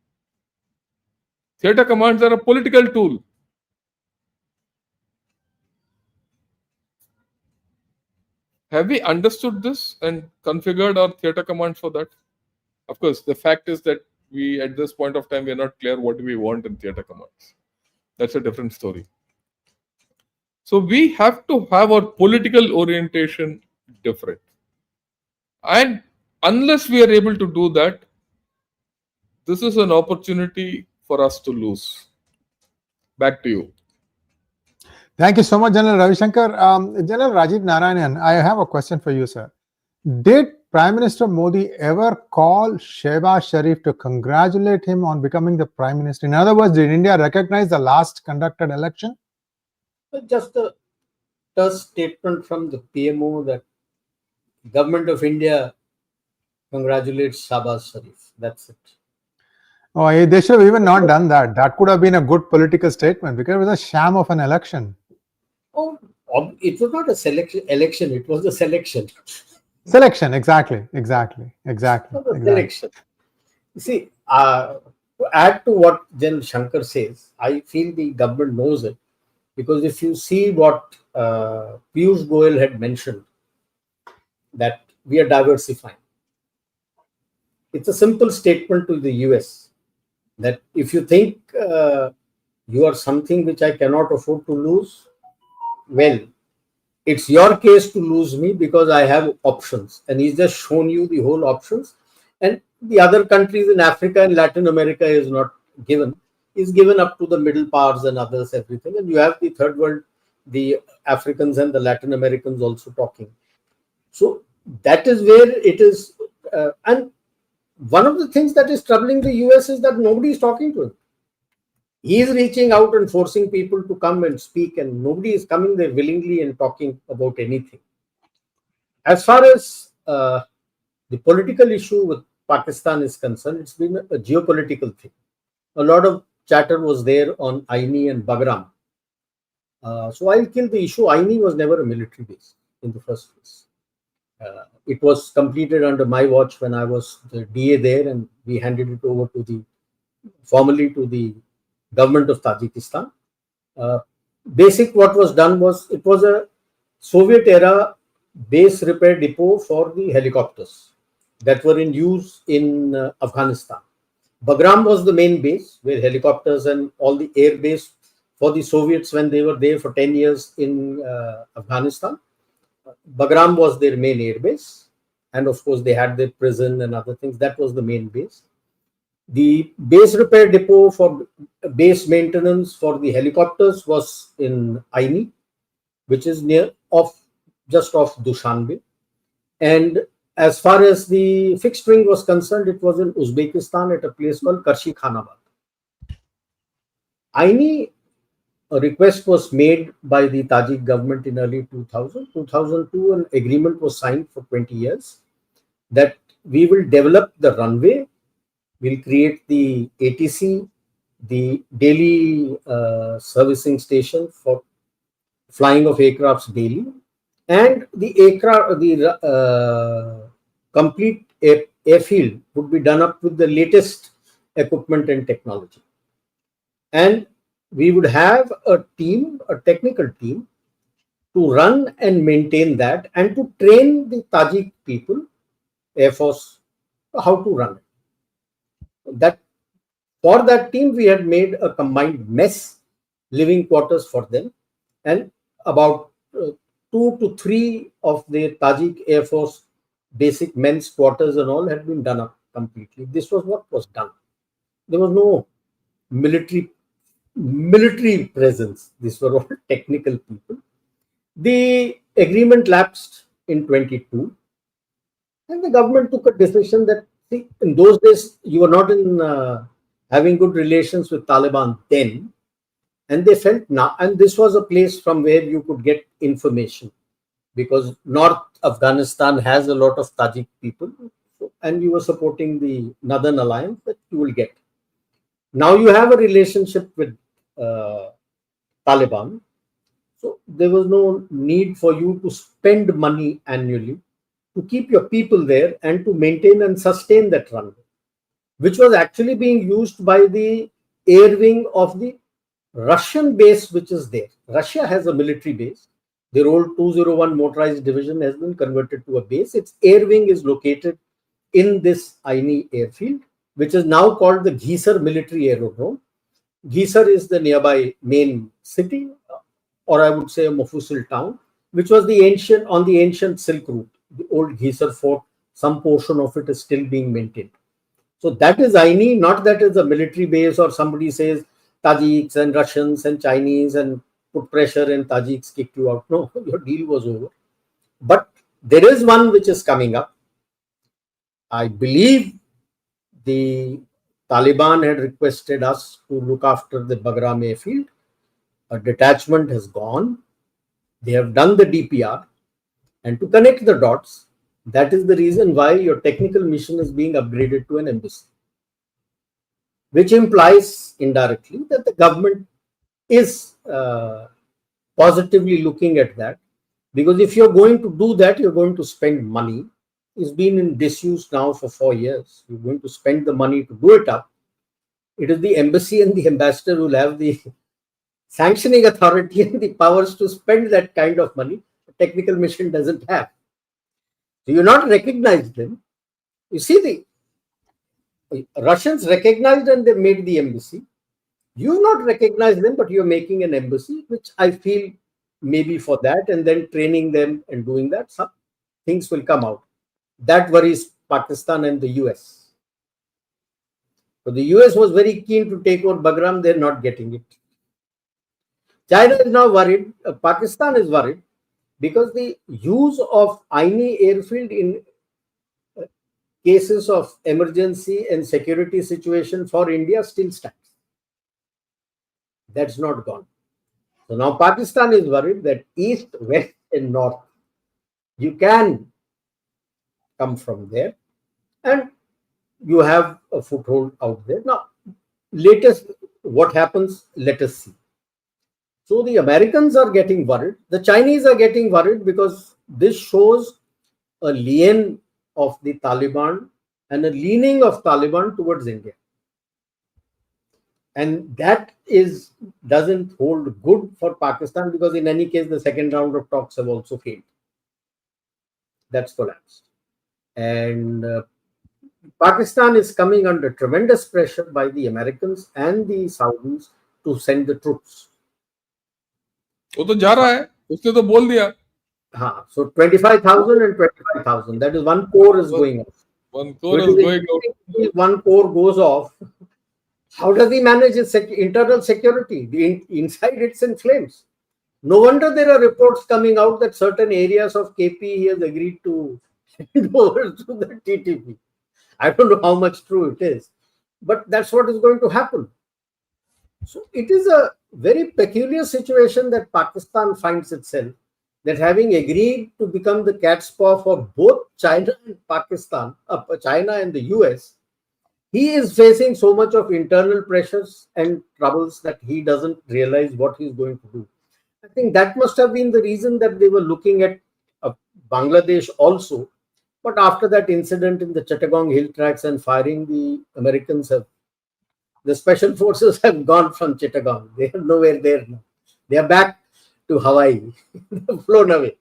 Theater commands are a political tool. Have we understood this and configured our theater commands for that? Of course, the fact is that we, at this point of time, we are not clear what we want in theater commands. That's a different story. So we have to have our political orientation different. And unless we are able to do that, this is an opportunity for us to lose. Back to you. Thank you so much, General Ravi Shankar. General Rajiv Narayanan, I have a question for you, sir. Did Prime Minister Modi ever call Shehbaz Sharif to congratulate him on becoming the Prime Minister? In other words, did India recognize the last conducted election? Just a terse statement from the PMO that Government of India congratulates Shehbaz Sharif. That's it. Oh, they should have even not done that. That could have been a good political statement because it was a sham of an election. Oh, it was not a election. It was a selection. Selection, exactly. Selection. You see, to add to what Gen Shankar says, I feel the government knows it, because if you see what Piyush Goyal had mentioned, that we are diversifying. It's a simple statement to the US that if you think you are something which I cannot afford to lose, well, it's your case to lose me because I have options. And he's just shown you the whole options. And the other countries in Africa and Latin America is not given. Is given up to the middle powers and others, everything. And you have the third world, the Africans and the Latin Americans also talking. So that is where it is. And one of the things that is troubling the US is that nobody is talking to him. He is reaching out and forcing people to come and speak, and nobody is coming there willingly and talking about anything. As far as the political issue with Pakistan is concerned, it's been a geopolitical thing. A lot of chatter was there on Aini and Bagram. So I'll kill the issue. Aini was never a military base in the first place. It was completed under my watch when I was the DA there, and we handed it over to formally to the government of Tajikistan. Basic what was done was, it was a Soviet era base repair depot for the helicopters that were in use in Afghanistan. Bagram was the main base where helicopters and all the air base for the Soviets when they were there for 10 years in Afghanistan. Bagram was their main air base, and of course they had their prison and other things. That was the main base. The base repair depot for base maintenance for the helicopters was in Aini, which is just off Dushanbe. And as far as the fixed wing was concerned, it was in Uzbekistan at a place called Karshi Khanabad. Aini, a request was made by the Tajik government in early 2000. 2002, an agreement was signed for 20 years that we will develop the runway, we'll create the ATC, the daily servicing station for flying of aircrafts daily, and the complete airfield would be done up with the latest equipment and technology. And we would have a technical team, to run and maintain that and to train the Tajik people, Air Force, how to run it. That for that team, we had made a combined mess, living quarters for them, and about 2 to 3 of the Tajik Air Force basic men's quarters and all had been done up completely. This was what was done. There was no military presence. These were all technical people. The agreement lapsed in 22, and the government took a decision that, see, in those days you were not in having good relations with Taliban then, and they felt now, and this was a place from where you could get information, because North Afghanistan has a lot of Tajik people, and you were supporting the Northern Alliance, that you will get. Now you have a relationship with Taliban, so there was no need for you to spend money annually to keep your people there and to maintain and sustain that runway, which was actually being used by the air wing of the Russian base, which is there. Russia has a military base, Their old 201 motorized division has been converted to a base. Its air wing is located in this Aini airfield, which is now called the Ghisar Military Aerodrome. Ghisar is the nearby main city, or I would say a Mofusil town, which was the ancient Silk Route. The old Ghisar fort, some portion of it is still being maintained. So that is Aini, not that is a military base or somebody says Tajiks and Russians and Chinese and put pressure and Tajiks kicked you out. No, your deal was over. But there is one which is coming up. I believe the Taliban had requested us to look after the Bagram airfield. A detachment has gone. They have done the DPR. And to connect the dots, that is the reason why your technical mission is being upgraded to an embassy, which implies indirectly that the government is positively looking at that. Because if you're going to do that, you're going to spend money. It's been in disuse now for 4 years. You're going to spend the money to do it up. It is the embassy and the ambassador who will have the sanctioning authority and the powers to spend that kind of money. The technical mission doesn't have. So you not recognize them. You see, the Russians recognized and they made the embassy. You not recognize them, but you're making an embassy, which I feel maybe for that, and then training them and doing that, some things will come out. That worries Pakistan and the US. So the US was very keen to take over Bagram, they're not getting it. China is now worried, Pakistan is worried, because the use of Aini airfield in cases of emergency and security situation for India still stands. That's not gone. So now Pakistan is worried that east, west, and north, you can come from there and you have a foothold out there. Now, latest, what happens, let us see. So the Americans are getting worried. The Chinese are getting worried because this shows a lean of the Taliban and a leaning of Taliban towards India. And that doesn't hold good for Pakistan because in any case, the second round of talks have also failed. That's collapsed. And Pakistan is coming under tremendous pressure by the Americans and the Saudis to send the troops. वो तो जा रहा है, उसने तो बोल दिया. So 25,000 and 25,000. That is one corps is going off. One corps is going off. If one corps goes off, how does he manage his internal security? Inside it's in flames. No wonder there are reports coming out that certain areas of KP he has agreed to hand over to the TTP. I don't know how much true it is, but that's what is going to happen. So it is a very peculiar situation that Pakistan finds itself, that having agreed to become the cat's paw for both China and Pakistan, China and the US, he is facing so much of internal pressures and troubles that he doesn't realize what he's going to do. I think that must have been the reason that they were looking at Bangladesh also. But after that incident in the Chittagong hill tracks and firing, the Americans the special forces have gone from Chittagong. They are nowhere there now. They are back to Hawaii. They have flown away.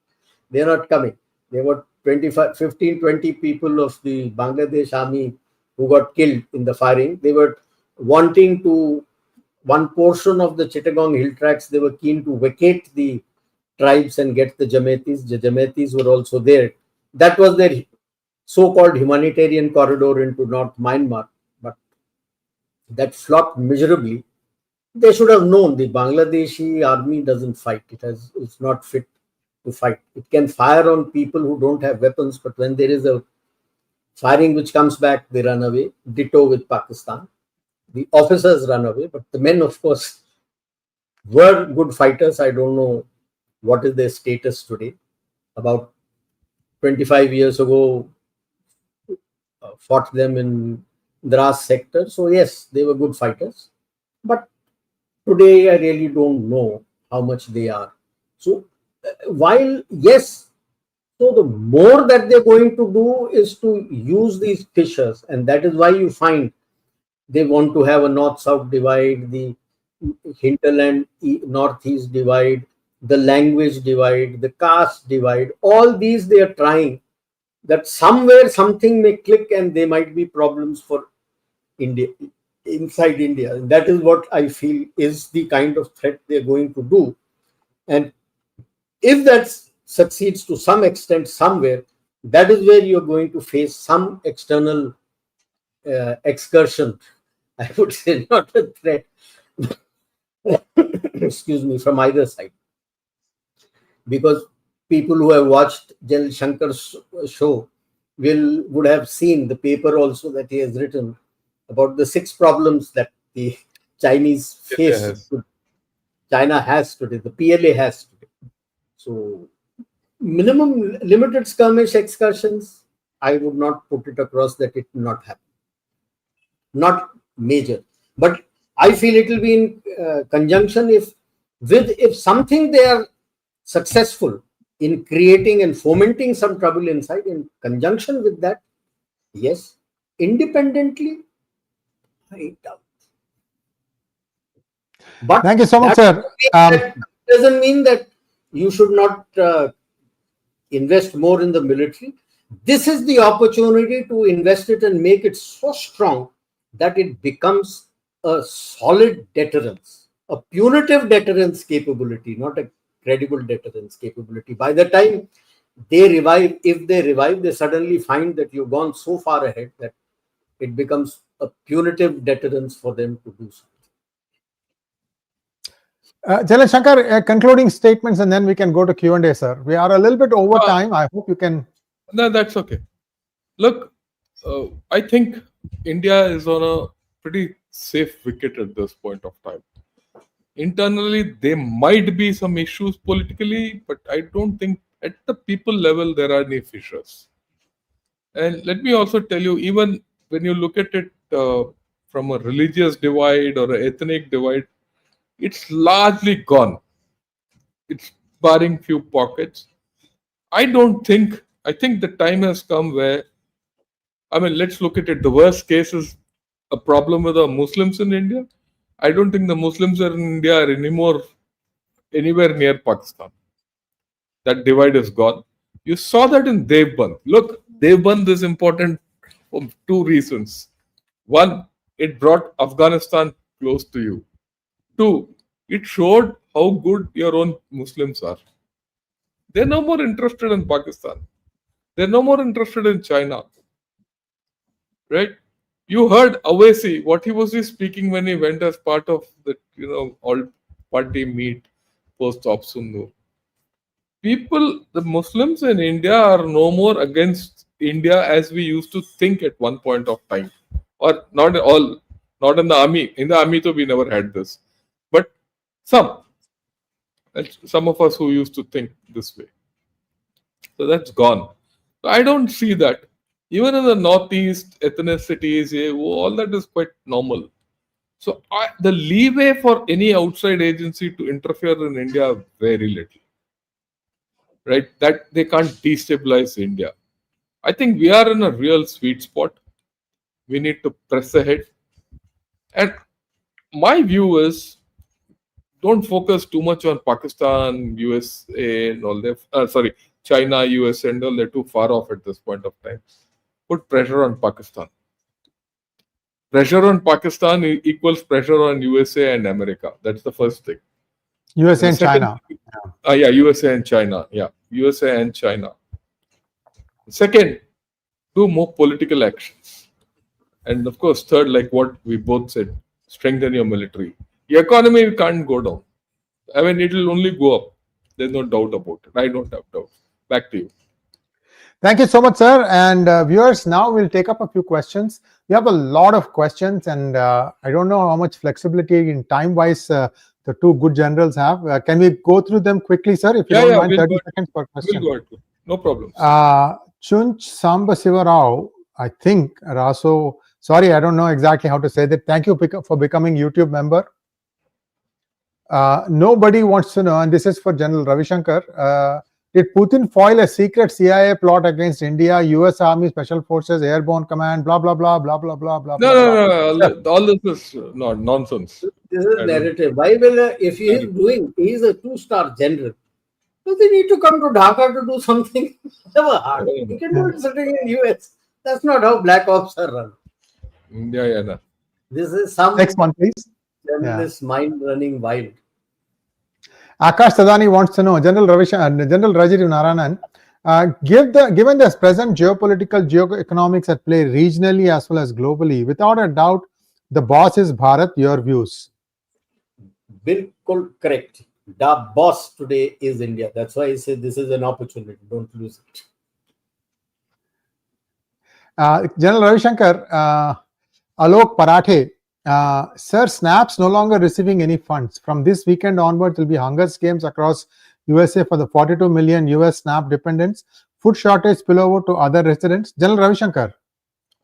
They are not coming. There were 15, 20 people of the Bangladesh army who got killed in the firing. They were wanting to, one portion of the Chittagong hill tracks, they were keen to vacate the tribes and get the Jametis. The Jametis were also there. That was their so-called humanitarian corridor into North Myanmar. But that flopped miserably. They should have known the Bangladeshi army doesn't fight. It's not fit to fight. It can fire on people who don't have weapons, but when there is a firing which comes back, they run away. Ditto with Pakistan. The officers run away, but the men, of course, were good fighters. I don't know what is their status today. About 25 years ago, fought them in Dras sector. So yes, they were good fighters. But today, I really don't know how much they are. So while, yes, so the more that they're going to do is to use these fissures. And that is why you find they want to have a north-south divide, the hinterland northeast divide, the language divide, the caste divide, all these they are trying, that somewhere something may click and there might be problems for India, inside India. And that is what I feel is the kind of threat they're going to do. And if that succeeds to some extent somewhere, that is where you're going to face some external excursion, I would say, not a threat, excuse me, from either side. Because people who have watched Gen Shankar's show would have seen the paper also that he has written about the 6 problems that the Chinese face. Yes. China has today, the PLA has today. So, minimum limited skirmish excursions, I would not put it across that it will not happen. Not major, but I feel it will be in conjunction if something they are successful in creating and fomenting some trouble inside. In conjunction with that, yes. Independently, I doubt. But thank you so much, sir. That doesn't mean that you should not invest more in the military. This is the opportunity to invest it and make it so strong that it becomes a solid deterrence, a punitive deterrence capability, not a credible deterrence capability. By the time they revive, if they revive, they suddenly find that you've gone so far ahead that it becomes a punitive deterrence for them to do something. General Shankar, concluding statements, and then we can go to Q&A, sir. We are a little bit over time. I hope you can. No, that's okay. Look, I think India is on a pretty safe wicket at this point of time. Internally, there might be some issues politically, but I don't think at the people level there are any fissures. And let me also tell you, even when you look at it from a religious divide or an ethnic divide, it's largely gone. It's barring few pockets. I think the time has come where, I mean, let's look at it. The worst case is a problem with the Muslims in India. I don't think the Muslims in India are anywhere near Pakistan. That divide is gone. You saw that in Devband. Look, Devband is important for 2 reasons. One, it brought Afghanistan close to you. 2, it showed how good your own Muslims are. They're no more interested in Pakistan. They're no more interested in China. Right? You heard Awesi, what he was speaking when he went as part of the all party meet post Opsundu. People, the Muslims in India are no more against India as we used to think at one point of time. Or not all, not in the army. In the army, though, we never had this. But some of us who used to think this way. So that's gone. So I don't see that. Even in the northeast, ethnicities, all that is quite normal. So the leeway for any outside agency to interfere in India, very little. Right? That they can't destabilize India. I think we are in a real sweet spot. We need to press ahead. And my view is, don't focus too much on Pakistan, USA, and all that. China, US, and all. They're too far off at this point of time. Put pressure on Pakistan. Pressure on Pakistan equals pressure on USA and America. That's the first thing. USA and China. USA and China. Yeah, USA and China. Second, do more political actions. And of course, third, like what we both said, strengthen your military. The economy can't go down. I mean, it will only go up. There's no doubt about it. I don't have doubt. Back to you. Thank you so much, sir. And viewers, now we'll take up a few questions. We have a lot of questions, and I don't know how much flexibility in time-wise the 2 good generals have. Can we go through them quickly, sir? If you don't mind, 30 seconds per question. We'll go ahead. No problem. Chunch Samba Sivarao, I think, Raso, sorry, I don't know exactly how to say that. Thank you for becoming YouTube member. Nobody wants to know, and this is for General Ravi Shankar, Did Putin foil a secret CIA plot against India, US Army Special Forces, Airborne Command, blah, blah, blah, blah, blah, blah, blah, No, blah, no, blah? no. All this is not nonsense. This is I don't. narrative. Why will if he is doing, he is a 2-star general. Does he need to come to Dhaka to do something? Never hard. He can do it sitting in US. That's not how black ops are run. Yeah, no. This is some Next one, please. Yeah. journalist mind running wild. Akash Tadani wants to know, General Rajiv Narayanan, given the present geopolitical geoeconomics at play regionally as well as globally, without a doubt, the boss is Bharat. Your views? Bilkul correct. The boss today is India. That's why I say this is an opportunity. Don't lose it. General Ravi Shankar, Alok Parathe, sir, Snap's no longer receiving any funds. From this weekend onwards, there will be hunger games across USA for the 42 million US Snap dependents. Food shortage spillover to other residents. General Ravi Shankar.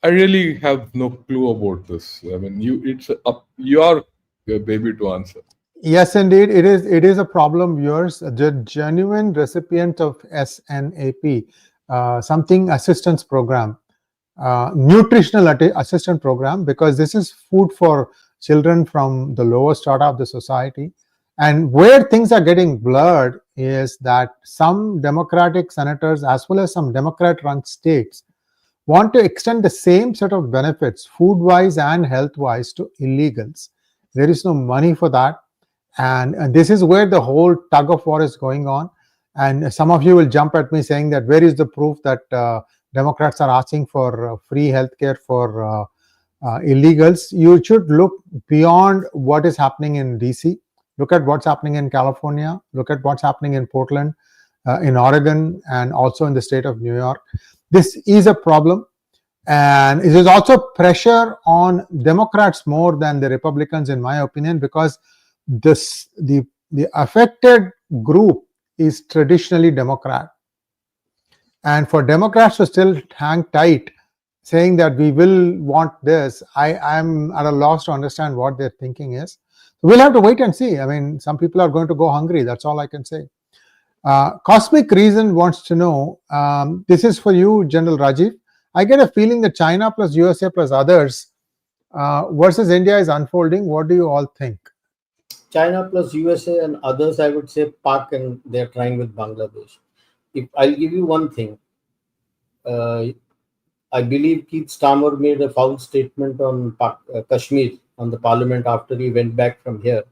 I really have no clue about this. I mean, it's up your baby to answer. Yes, indeed, it is. It is a problem, viewers. The genuine recipient of SNAP, something assistance program, nutritional assistance program, because this is food for children from the lower strata of the society. And where things are getting blurred is that some Democratic senators, as well as some Democrat-run states, want to extend the same set of benefits, food-wise and health-wise, to illegals. There is no money for that. And this is where the whole tug of war is going on. And some of you will jump at me saying that where is the proof that Democrats are asking for free healthcare for illegals? You should look beyond what is happening in DC. Look at what's happening in California. Look at what's happening in Portland, in Oregon, and also in the state of New York. This is a problem. And it is also pressure on Democrats more than the Republicans, in my opinion, because the affected group is traditionally Democrat. And for Democrats to still hang tight, saying that we will want this, I'm at a loss to understand what their thinking is. We'll have to wait and see. I mean, some people are going to go hungry. That's all I can say. Cosmic Reason wants to know, this is for you, General Rajiv. I get a feeling that China plus USA plus others versus India is unfolding. What do you all think? China plus USA and others, I would say Pak, and they're trying with Bangladesh. If I'll give you one thing, I believe Keith Starmer made a foul statement on Kashmir on the parliament after he went back from here,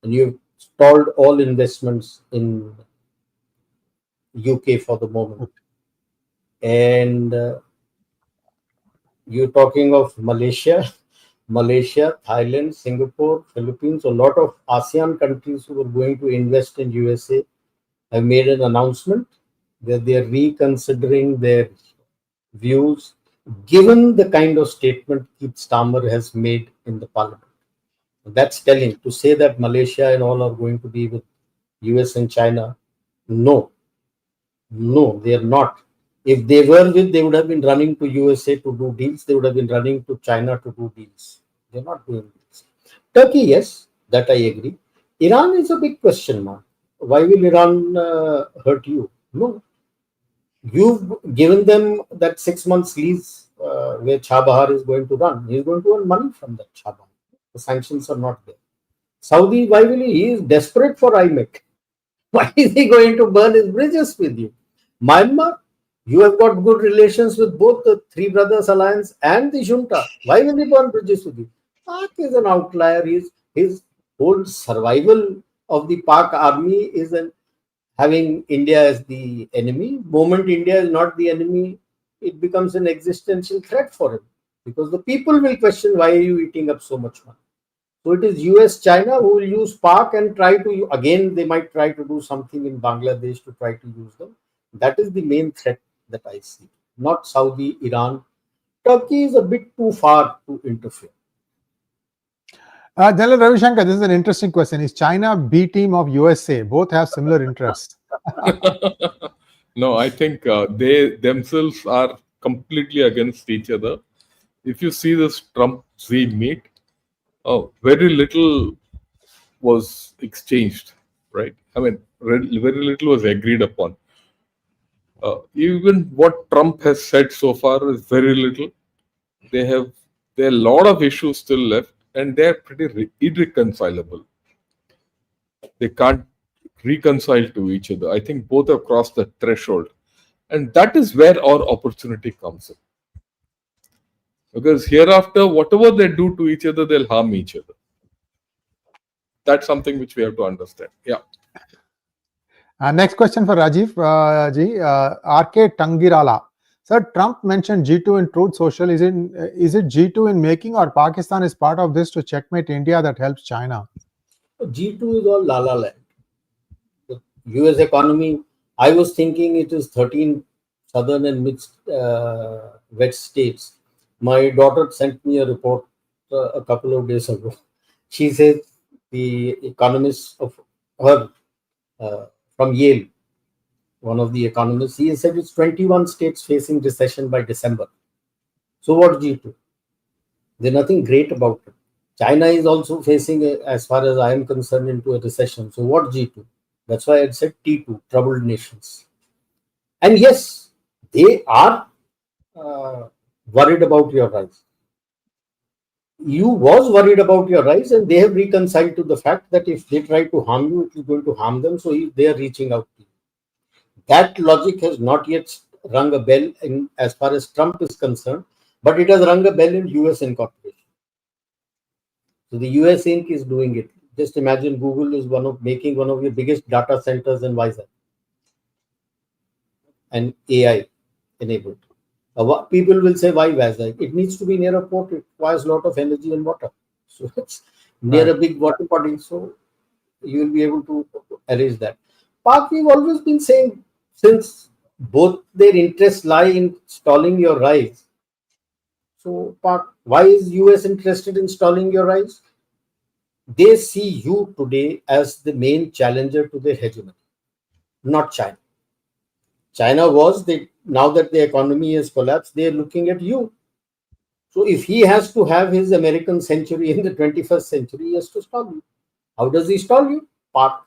and you've stalled all investments in UK for the moment. And you're talking of Malaysia, Thailand, Singapore, Philippines. A lot of ASEAN countries who were going to invest in USA have made an announcement that they are reconsidering their views, given the kind of statement Keith Starmer has made in the parliament. That's telling. To say that Malaysia and all are going to be with US and China, no, they are not. If they were with, they would have been running to USA to do deals. They would have been running to China to do deals. They're not doing deals. Turkey, yes, that I agree. Iran is a big question mark. Why will Iran hurt you? No. You've given them that 6 months lease where Chabahar is going to run. He's going to earn money from that Chabahar. The sanctions are not there. Saudi, why will he? He is desperate for IMEC. Why is he going to burn his bridges with you? Myanmar, you have got good relations with both the Three Brothers Alliance and the junta. Why will he burn bridges with you? Pak is an outlier. His whole survival of the Pak army is having India as the enemy. Moment India is not the enemy, it becomes an existential threat for him, because the people will question, why are you eating up so much money? So it is US, China who will use Pak and try to, again, they might try to do something in Bangladesh to try to use them. That is the main threat that I see, not Saudi, Iran. Turkey is a bit too far to interfere. General Ravi Shankar, this is an interesting question. Is China B team of USA? Both have similar interests. No, I think they themselves are completely against each other. If you see this Trump-Xi meet, very little was exchanged, right? I mean, very little was agreed upon. Even what Trump has said so far is very little. There are a lot of issues still left, and they're pretty irreconcilable. They can't reconcile to each other. I think both have crossed the threshold, and that is where our opportunity comes in. Because hereafter, whatever they do to each other, they'll harm each other. That's something which we have to understand. Yeah. Next question for Rajiv ji, R.K. Tangirala. Sir, Trump mentioned G2 in Truth Social. Is it G2 in making, or Pakistan is part of this to checkmate India that helps China? G2 is all la la land. The US economy, I was thinking it is 13 southern and mid west states. My daughter sent me a report a couple of days ago. She says the economist of her from Yale, one of the economists, he said it's 21 states facing recession by December. So what G2? There's nothing great about it. China is also facing, as far as I am concerned, into a recession. So what G2? That's why I said T2, troubled nations. And yes, they are worried about your rise. You was worried about your rise, and they have reconciled to the fact that if they try to harm you, it is going to harm them. So they are reaching out to you. That logic has not yet rung a bell as far as Trump is concerned, but it has rung a bell in US incorporation. So the US Inc. is doing it. Just imagine Google is making one of your biggest data centers in Vizag, and AI enabled. People will say, why Vizag? It needs to be near a port. It requires a lot of energy and water. So it's near a big water body. So you will be able to arrange that. Park, we've always been saying, since both their interests lie in stalling your rise. So, Park, why is US interested in stalling your rise? They see you today as the main challenger to their hegemony, not China. China was, now that the economy has collapsed, they are looking at you. So if he has to have his American century in the 21st century, he has to stall you. How does he stall you? Park.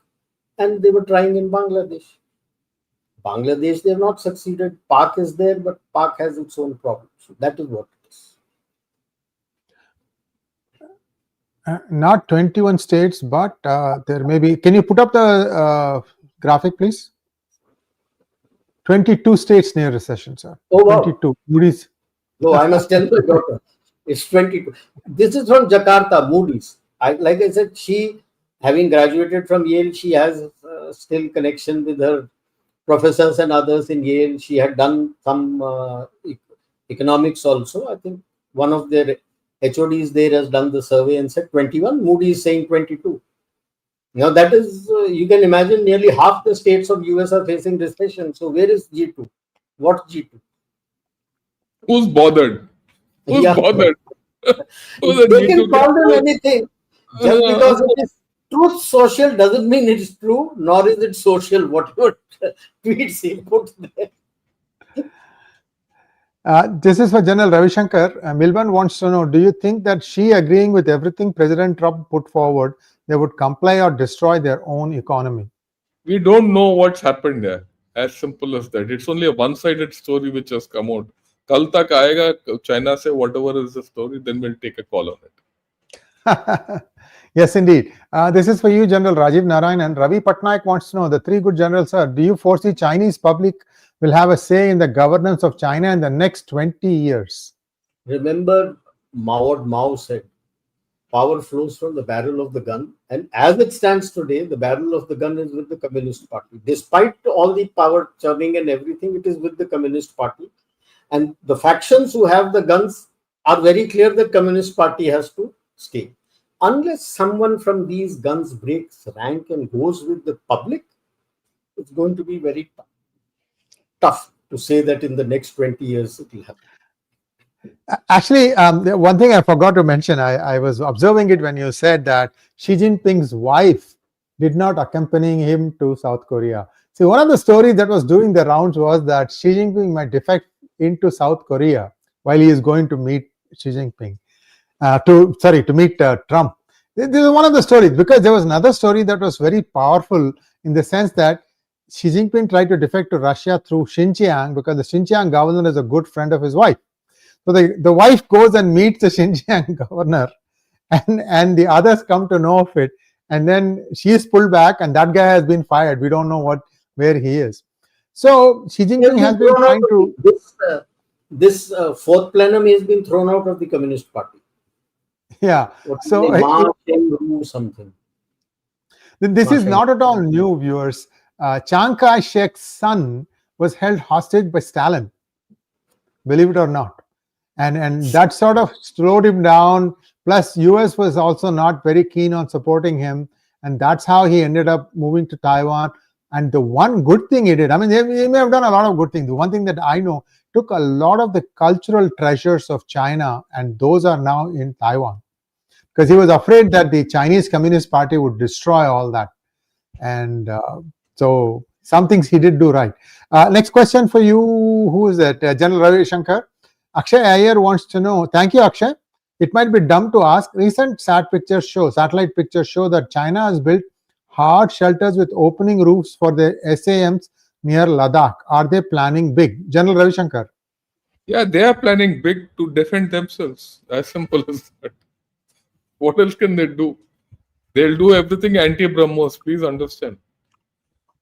And they were trying in Bangladesh. Bangladesh, they have not succeeded. Park is there, but Park has its own problems. So that is what it is. Not 21 states, but there may be. Can you put up the graphic, please? 22 states near recession, sir. Oh, wow. 22. Moody's. No, I must tell my daughter. It's 22. This is from Jakarta, Moody's. Like I said, she, having graduated from Yale, she has still connection with her professors and others in Yale. She had done some economics also. I think one of their HODs there has done the survey and said 21. Moody's saying 22. Now that is, you can imagine, nearly half the states of US are facing recession. So where is G2? What G2? Who's bothered? Who's bothered? They can call them anything. Just because it is Truth Social doesn't mean it is true, nor is it social. Whatever tweets he put there. This is for General Ravi Shankar. Milban wants to know, do you think that she agreeing with everything President Trump put forward, they would comply or destroy their own economy? We don't know what's happened there. As simple as that. It's only a one-sided story which has come out. Kal tak aayega, China say whatever is the story, then we'll take a call on it. Yes, indeed. This is for you, General Rajiv Narayanan. Ravi Patnaik wants to know, the three good generals, sir, do you foresee Chinese public will have a say in the governance of China in the next 20 years? Remember, Mao said, power flows from the barrel of the gun. And as it stands today, the barrel of the gun is with the Communist Party. Despite all the power churning and everything, it is with the Communist Party. And the factions who have the guns are very clear that Communist Party has to stay. Unless someone from these guns breaks rank and goes with the public, it's going to be very tough to say that in the next 20 years it will happen. Actually, one thing I forgot to mention, I was observing it when you said that Xi Jinping's wife did not accompany him to South Korea. See, one of the stories that was doing the rounds was that Xi Jinping might defect into South Korea while he is going to meet Xi Jinping. To meet Trump. This is one of the stories, because there was another story that was very powerful in the sense that Xi Jinping tried to defect to Russia through Xinjiang because the Xinjiang governor is a good friend of his wife. So the wife goes and meets the Xinjiang governor, and the others come to know of it, and then she is pulled back, and that guy has been fired. We don't know where he is. So Xi Jinping has been thrown out trying of to. this fourth plenum has been thrown out of the Communist Party. Yeah. What is So it? Maj Gen Rajiv something. this is not at all new, viewers. Chiang Kai-shek's son was held hostage by Stalin, believe it or not, and that sort of slowed him down. Plus, US was also not very keen on supporting him, and that's how he ended up moving to Taiwan. And the one good thing he did, I mean, he may have done a lot of good things. The one thing that I know, took a lot of the cultural treasures of China, and those are now in Taiwan, because he was afraid that the Chinese Communist Party would destroy all that. And so some things he did do right. Next question for you. Who is that? Gen Ravi Shankar. Akshay Iyer wants to know. Thank you, Akshay. It might be dumb to ask. Recent satellite pictures show that China has built hard shelters with opening roofs for the SAMs near Ladakh. Are they planning big? General Ravi Shankar. Yeah, they are planning big to defend themselves. As simple as that. What else can they do? They'll do everything anti-BrahMos. Please understand.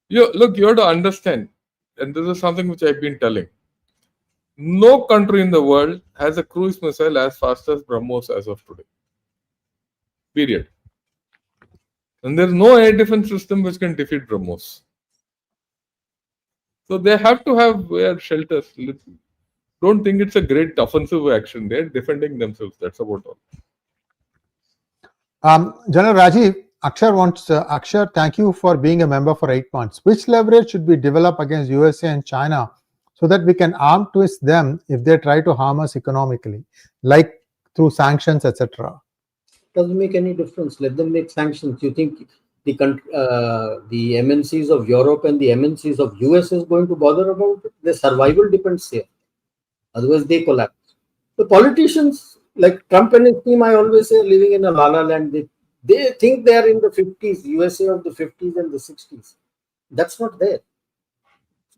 You have to understand, and this is something which I've been telling. No country in the world has a cruise missile as fast as BrahMos as of today. Period. And there's no air defense system which can defeat BrahMos. So they have to have air shelters. Don't think it's a great offensive action. They're defending themselves. That's about all. General Rajiv, Akshar wants, Akshar, thank you for being a member for 8 months. Which leverage should we develop against USA and China so that we can arm twist them if they try to harm us economically, like through sanctions, etc.? Doesn't make any difference. Let them make sanctions. You think the MNCs of Europe and the MNCs of US is going to bother about it? Their survival depends here. Otherwise, they collapse. The politicians like Trump and his team, I always say, are living in a la la land. They think they are in the 50s, USA of the 50s and the 60s. That's not there.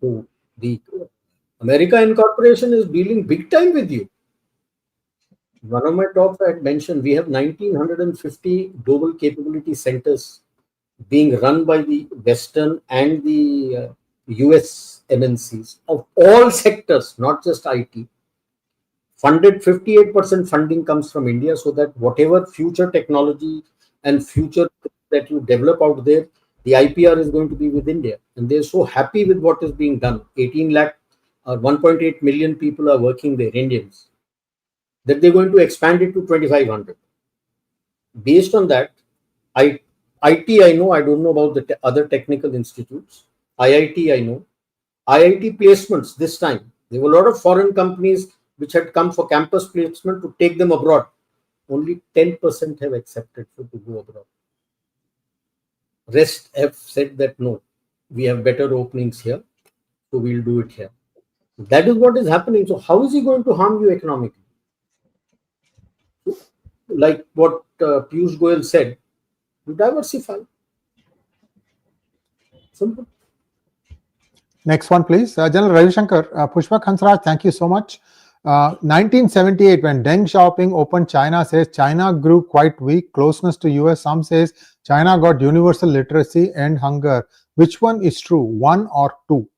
So the America Incorporation is dealing big time with you. One of my talks I had mentioned, we have 1950 global capability centers being run by the Western and the US MNCs of all sectors, not just IT. Funded 58% funding comes from India, so that whatever future technology and future that you develop out there, the IPR is going to be with India. And they're so happy with what is being done. 18 lakh or 1.8 million people are working there, Indians, that they're going to expand it to 2,500. Based on that, IT I know, I don't know about the other technical institutes. IIT I know. IIT placements this time. There were a lot of foreign companies which had come for campus placement to take them abroad. Only 10% have accepted to go abroad. Rest have said that no, we have better openings here, so we'll do it here. That is what is happening. So how is he going to harm you economically? Like what Piyush Goyal said, you diversify. Simple. Next one, please. General Ravi Shankar, Pushpak Hansraj, thank you so much. 1978, when Deng Xiaoping opened China, says China grew quite weak, closeness to US. Some says China got universal literacy and hunger. Which one is true, one or two?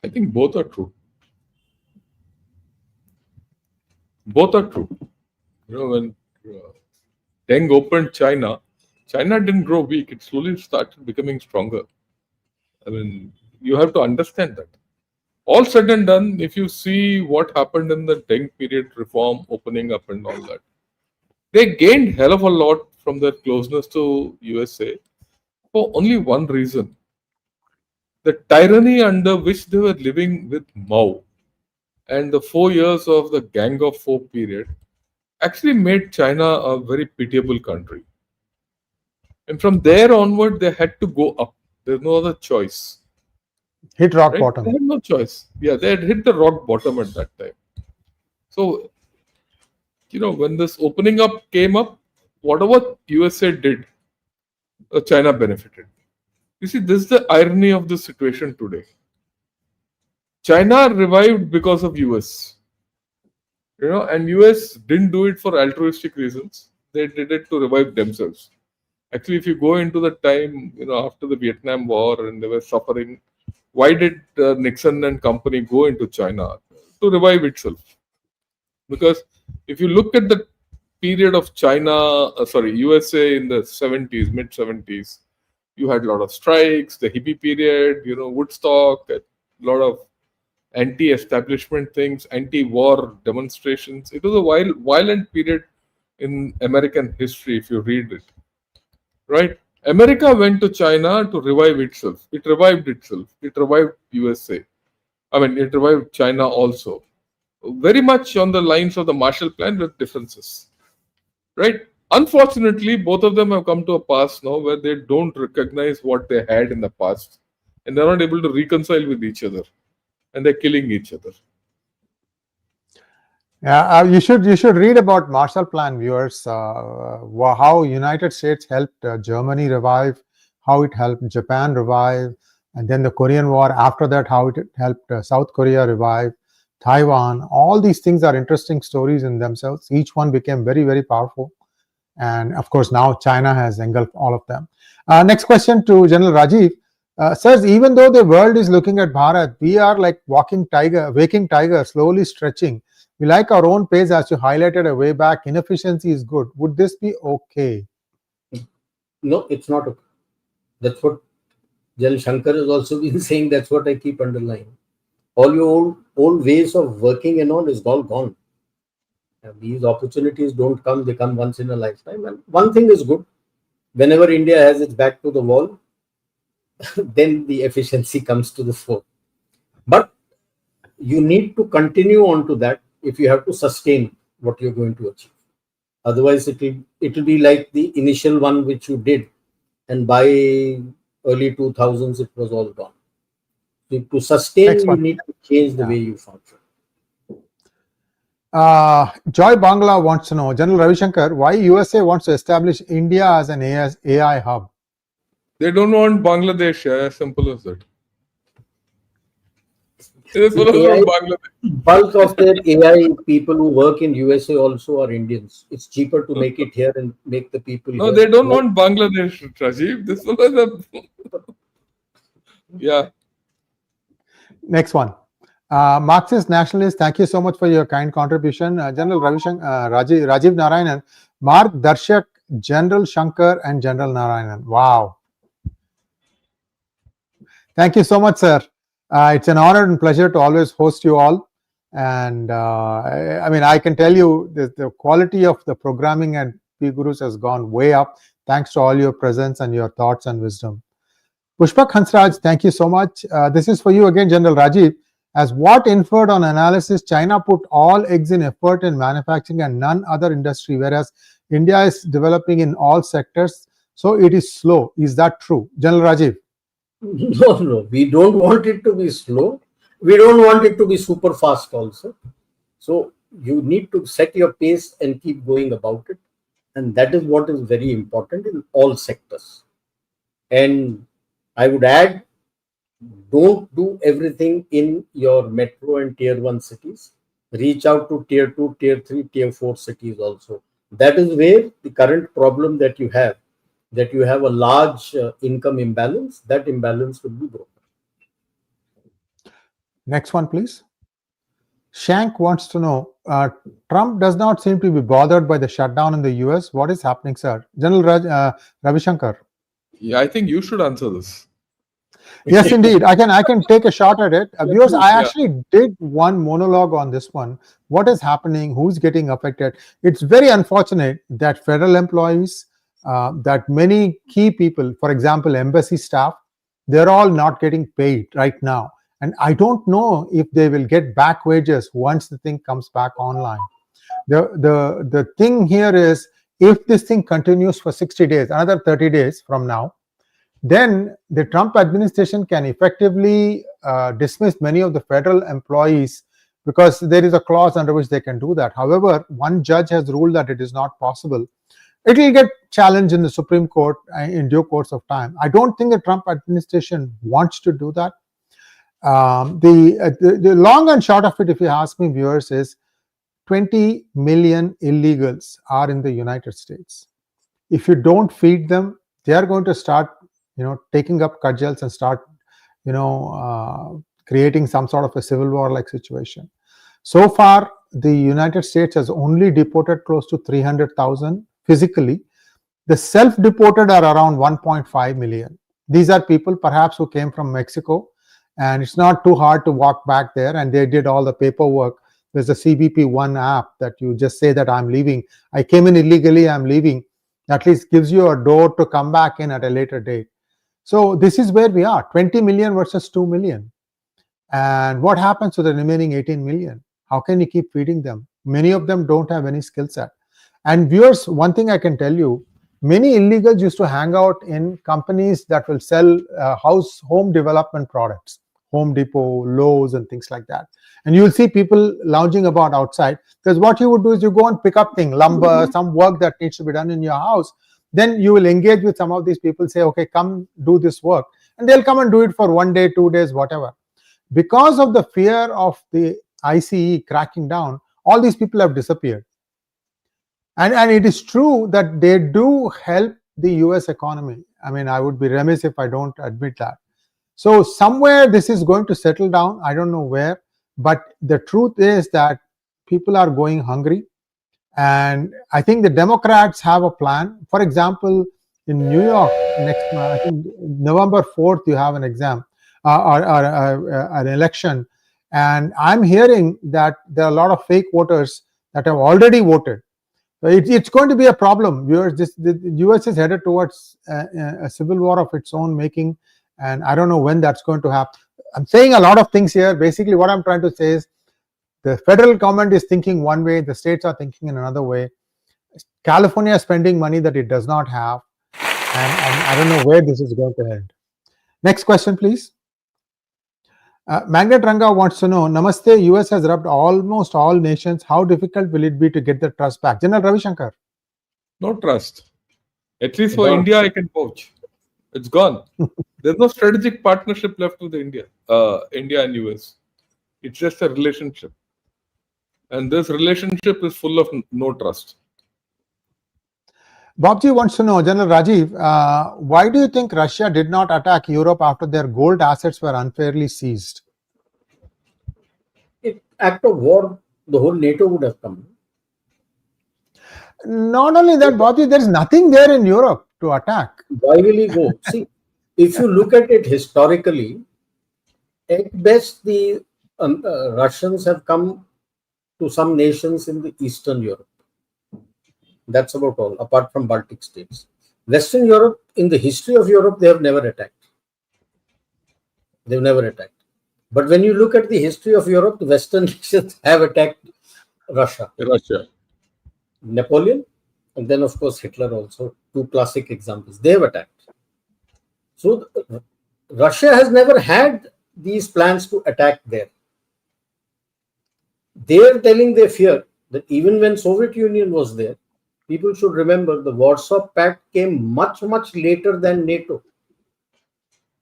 I think both are true. Both are true. When Deng opened China, China didn't grow weak. It slowly started becoming stronger. I mean, you have to understand that. All said and done, if you see what happened in the Deng period, reform, opening up and all that, they gained hell of a lot from their closeness to USA for only one reason. The tyranny under which they were living with Mao and the 4 years of the Gang of Four period actually made China a very pitiable country. And from there onward, they had to go up. There's no other choice. Hit rock Right? bottom. They had no choice. Yeah, they had hit the rock bottom at that time. So, when this opening up came up, whatever USA did, China benefited. You see, this is the irony of the situation today. China revived because of US. And US didn't do it for altruistic reasons. They did it to revive themselves. Actually, if you go into the time, after the Vietnam War and they were suffering, why did Nixon and company go into China? To revive itself. Because if you look at the period of USA in the 70s, mid 70s, you had a lot of strikes, the hippie period, Woodstock, a lot of anti-establishment things, anti-war demonstrations. It was a violent period in American history, if you read it. Right? America went to China to revive itself. It revived itself. It revived USA. It revived China also. Very much on the lines of the Marshall Plan with differences. Right? Unfortunately, both of them have come to a pass now where they don't recognize what they had in the past and they're not able to reconcile with each other and they're killing each other. Yeah, you should read about Marshall Plan, viewers. How United States helped Germany revive, how it helped Japan revive, and then the Korean War. After that, how it helped South Korea revive, Taiwan. All these things are interesting stories in themselves. Each one became very, very powerful, and of course now China has engulfed all of them. Next question to General Rajiv. Sirs, even though the world is looking at Bharat, we are like waking tiger, slowly stretching. We like our own pace, as you highlighted a way back. Inefficiency is good. Would this be okay? No, it's not okay. That's what Gen Shankar has also been saying. That's what I keep underlining. All your old ways of working and all is all gone. And these opportunities don't come, they come once in a lifetime. And one thing is good. Whenever India has its back to the wall, then the efficiency comes to the fore. But you need to continue on to that if you have to sustain what you're going to achieve. Otherwise, it will be like the initial one which you did, and by early 2000s, it was all gone. To sustain, you need to change the way you function. Joy Bangla wants to know, General Ravi Shankar, why USA wants to establish India as an AI hub? They don't want Bangladesh, as simple as that. Bulk of their AI people who work in USA also are Indians. It's cheaper to make it here and make the people No, here. they don't want Bangladesh, Rajiv. This was the... Yeah. Next one. Marxist nationalist, thank you so much for your kind contribution. General Rajiv Narayanan, Mark Darshak, General Shankar and General Narayanan. Wow. Thank you so much, sir. It's an honor and pleasure to always host you all. And I can tell you the quality of the programming at P Gurus has gone way up thanks to all your presence and your thoughts and wisdom. Pushpak Hansraj, thank you so much. This is for you again, General Rajiv. As what inferred on analysis, China put all eggs in effort in manufacturing and none other industry, whereas India is developing in all sectors. So it is slow. Is that true? General Rajiv? No. We don't want it to be slow. We don't want it to be super fast also. So you need to set your pace and keep going about it. And that is what is very important in all sectors. And I would add, don't do everything in your metro and tier 1 cities. Reach out to tier 2, tier 3, tier 4 cities also. That is where the current problem that you have a large income imbalance, that imbalance will be broken. Next one, please. Shank wants to know, Trump does not seem to be bothered by the shutdown in the US. What is happening, sir? General Ravi Shankar. Yeah, I think you should answer this. Yes, indeed. I can take a shot at it. Viewers, I actually did one monologue on this one. What is happening? Who's getting affected? It's very unfortunate that federal employees, that many key people, for example, embassy staff, they're all not getting paid right now. And I don't know if they will get back wages once the thing comes back online. The thing here is, if this thing continues for 60 days, another 30 days from now, then the Trump administration can effectively dismiss many of the federal employees because there is a clause under which they can do that. However, one judge has ruled that it is not possible. It will get challenged in the Supreme Court in due course of time. I don't think the Trump administration wants to do that. The long and short of it, if you ask me, viewers, is 20 million illegals are in the United States. If you don't feed them, they are going to start, taking up cudgels and start, creating some sort of a civil war-like situation. So far, the United States has only deported close to 300,000 physically. The self-deported are around 1.5 million. These are people perhaps who came from Mexico, and it's not too hard to walk back there, and they did all the paperwork. There's a CBP-1 app that you just say that I'm leaving. I came in illegally, I'm leaving. At least gives you a door to come back in at a later date. So this is where we are, 20 million versus 2 million. And what happens to the remaining 18 million? How can you keep feeding them? Many of them don't have any skill set. And viewers, one thing I can tell you, many illegals used to hang out in companies that will sell home development products, Home Depot, Lowe's, and things like that. And you will see people lounging about outside, because what you would do is you go and pick up things, lumber, some work that needs to be done in your house. Then you will engage with some of these people, say, okay, come do this work. And they'll come and do it for 1 day, 2 days, whatever. Because of the fear of the ICE cracking down, all these people have disappeared. And it is true that they do help the US economy. I mean, I would be remiss if I don't admit that. So somewhere this is going to settle down. I don't know where, but the truth is that people are going hungry. And I think the Democrats have a plan. For example, in New York, next I think November 4th, you have an exam or an election. And I'm hearing that there are a lot of fake voters that have already voted. It's going to be a problem. The US is headed towards a civil war of its own making, and I don't know when that's going to happen. I'm saying a lot of things here. Basically, what I'm trying to say is the federal government is thinking one way, the states are thinking in another way. California is spending money that it does not have, and I don't know where this is going to end. Next question, please. Magnet Ranga wants to know, Namaste, US has robbed almost all nations. How difficult will it be to get the trust back? General Ravi Shankar. No trust. At least for India, I can vouch. It's gone. There's no strategic partnership left with India and US. It's just a relationship. And this relationship is full of no trust. Bobji wants to know, General Rajiv, why do you think Russia did not attack Europe after their gold assets were unfairly seized? If act of war, the whole NATO would have come. Not only that, Bobji, there is nothing there in Europe to attack. Why will he go? See, if you look at it historically, at best the Russians have come to some nations in the Eastern Europe. That's about all, apart from Baltic states. Western Europe, in the history of Europe, they have never attacked. They've never attacked. But when you look at the history of Europe, the Western nations have attacked Russia. Napoleon, and then of course Hitler also, two classic examples. They have attacked. So Russia has never had these plans to attack there. They are telling their fear that even when Soviet Union was there, people should remember the Warsaw Pact came much, much later than NATO.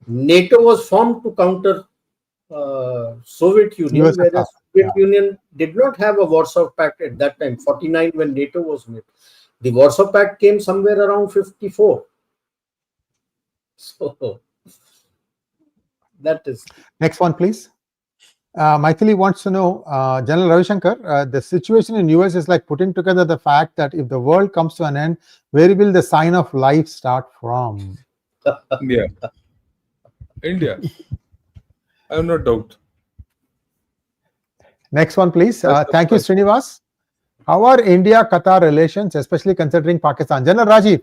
NATO was formed to counter Soviet Union, USSR, whereas Soviet Union did not have a Warsaw Pact at that time, 49 when NATO was made. The Warsaw Pact came somewhere around 54. So that is. Next one, please. Maithili wants to know, General Ravi Shankar, the situation in US is like putting together the fact that if the world comes to an end, where will the sign of life start from? Yeah. India. I have no doubt. Next one, please. Thank you, Srinivas. How are India-Qatar relations, especially considering Pakistan? General Rajiv.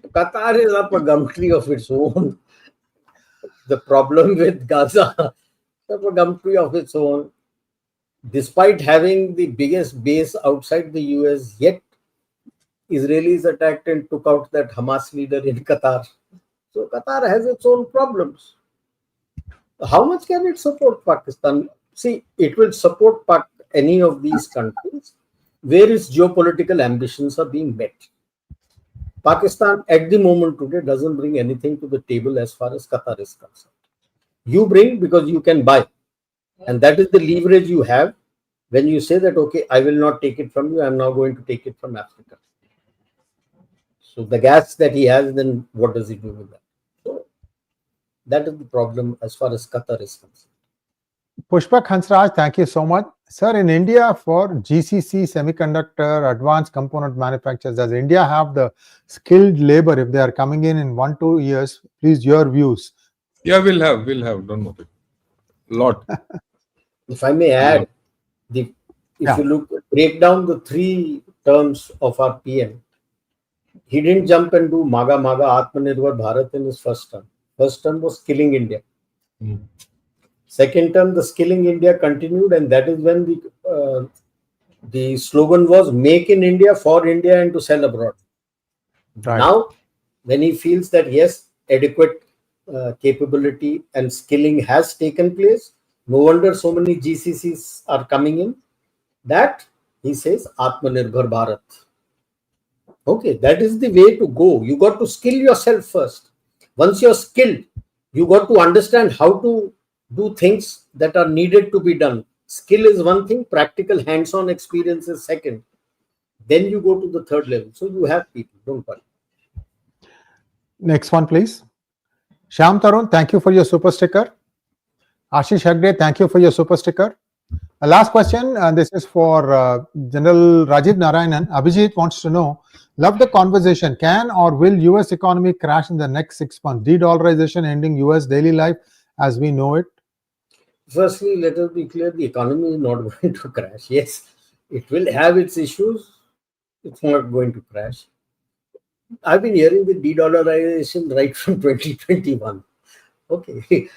Qatar is up a gum tree of its own. The problem with Gaza is up a gum tree of its own. Despite having the biggest base outside the US, yet Israelis attacked and took out that Hamas leader in Qatar. So Qatar has its own problems. How much can it support Pakistan? See, it will support any of these countries where its geopolitical ambitions are being met. Pakistan at the moment today doesn't bring anything to the table as far as Qatar is concerned. You bring because you can buy, and that is the leverage you have when you say that, okay, I will not take it from you, I'm now going to take it from Africa. So the gas that he has, then what does he do with that? So that is the problem as far as Qatar is concerned. Pushpak Hansraj, thank you so much. Sir, in India for GCC semiconductor advanced component manufacturers, does India have the skilled labor if they are coming in 1-2 years? Please, your views. Yeah, we'll have, don't worry. Lot. If I may add, if you break down the three terms of our PM, he didn't jump and do Maga Atmanirbhar Bharat in his first term. First term was Skilling India. Second term, the Skilling India continued, and that is when the slogan was Make in India, for India, and to sell abroad. Right. Now, when he feels that yes, adequate capability and skilling has taken place, no wonder so many GCCs are coming in, that he says Atmanirbhar Bharat. Okay, that is the way to go. You got to skill yourself first. Once you're skilled, you got to understand how to do things that are needed to be done. Skill is one thing, practical hands-on experience is second. Then you go to the third level. So you have people, don't worry. Next one, please. Shyam Tarun, thank you for your super sticker. Ashish Hegde, thank you for your super sticker. Last question, and this is for General Rajiv Narayanan. Abhijit wants to know, love the conversation. Can or will US economy crash in the next 6 months? De-dollarization ending US daily life as we know it? Firstly, let us be clear, the economy is not going to crash. Yes, it will have its issues. It's not going to crash. I've been hearing the de-dollarization right from 2021. Okay.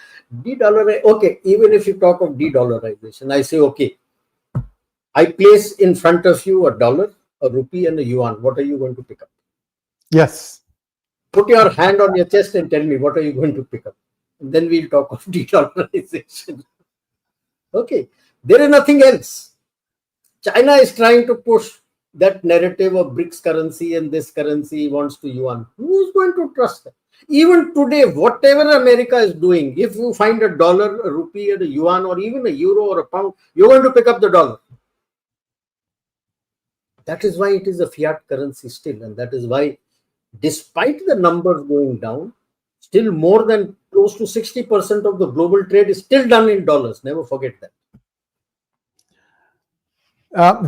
Okay, even if you talk of de-dollarization, I say, okay, I place in front of you a dollar, a rupee, and a yuan. What are you going to pick up? Yes. Put your hand on your chest and tell me, what are you going to pick up? And then we'll talk of de-dollarization. Okay, there is nothing else. China is trying to push that narrative of BRICS currency and this currency wants to yuan. Who is going to trust that? Even today, whatever America is doing, if you find a dollar, a rupee, and a yuan, or even a euro or a pound, you're going to pick up the dollar. That is why it is a fiat currency still. And that is why, despite the numbers going down, still more than close to 60% of the global trade is still done in dollars. Never forget that.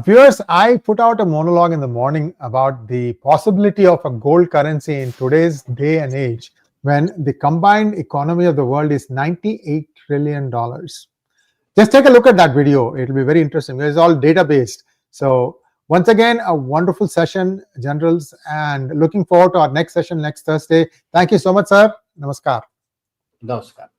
Viewers, I put out a monologue in the morning about the possibility of a gold currency in today's day and age when the combined economy of the world is $98 trillion. Just take a look at that video. It will be very interesting. It's all data-based. So once again, a wonderful session, generals, and looking forward to our next session next Thursday. Thank you so much, sir. Namaskar. Namaskar.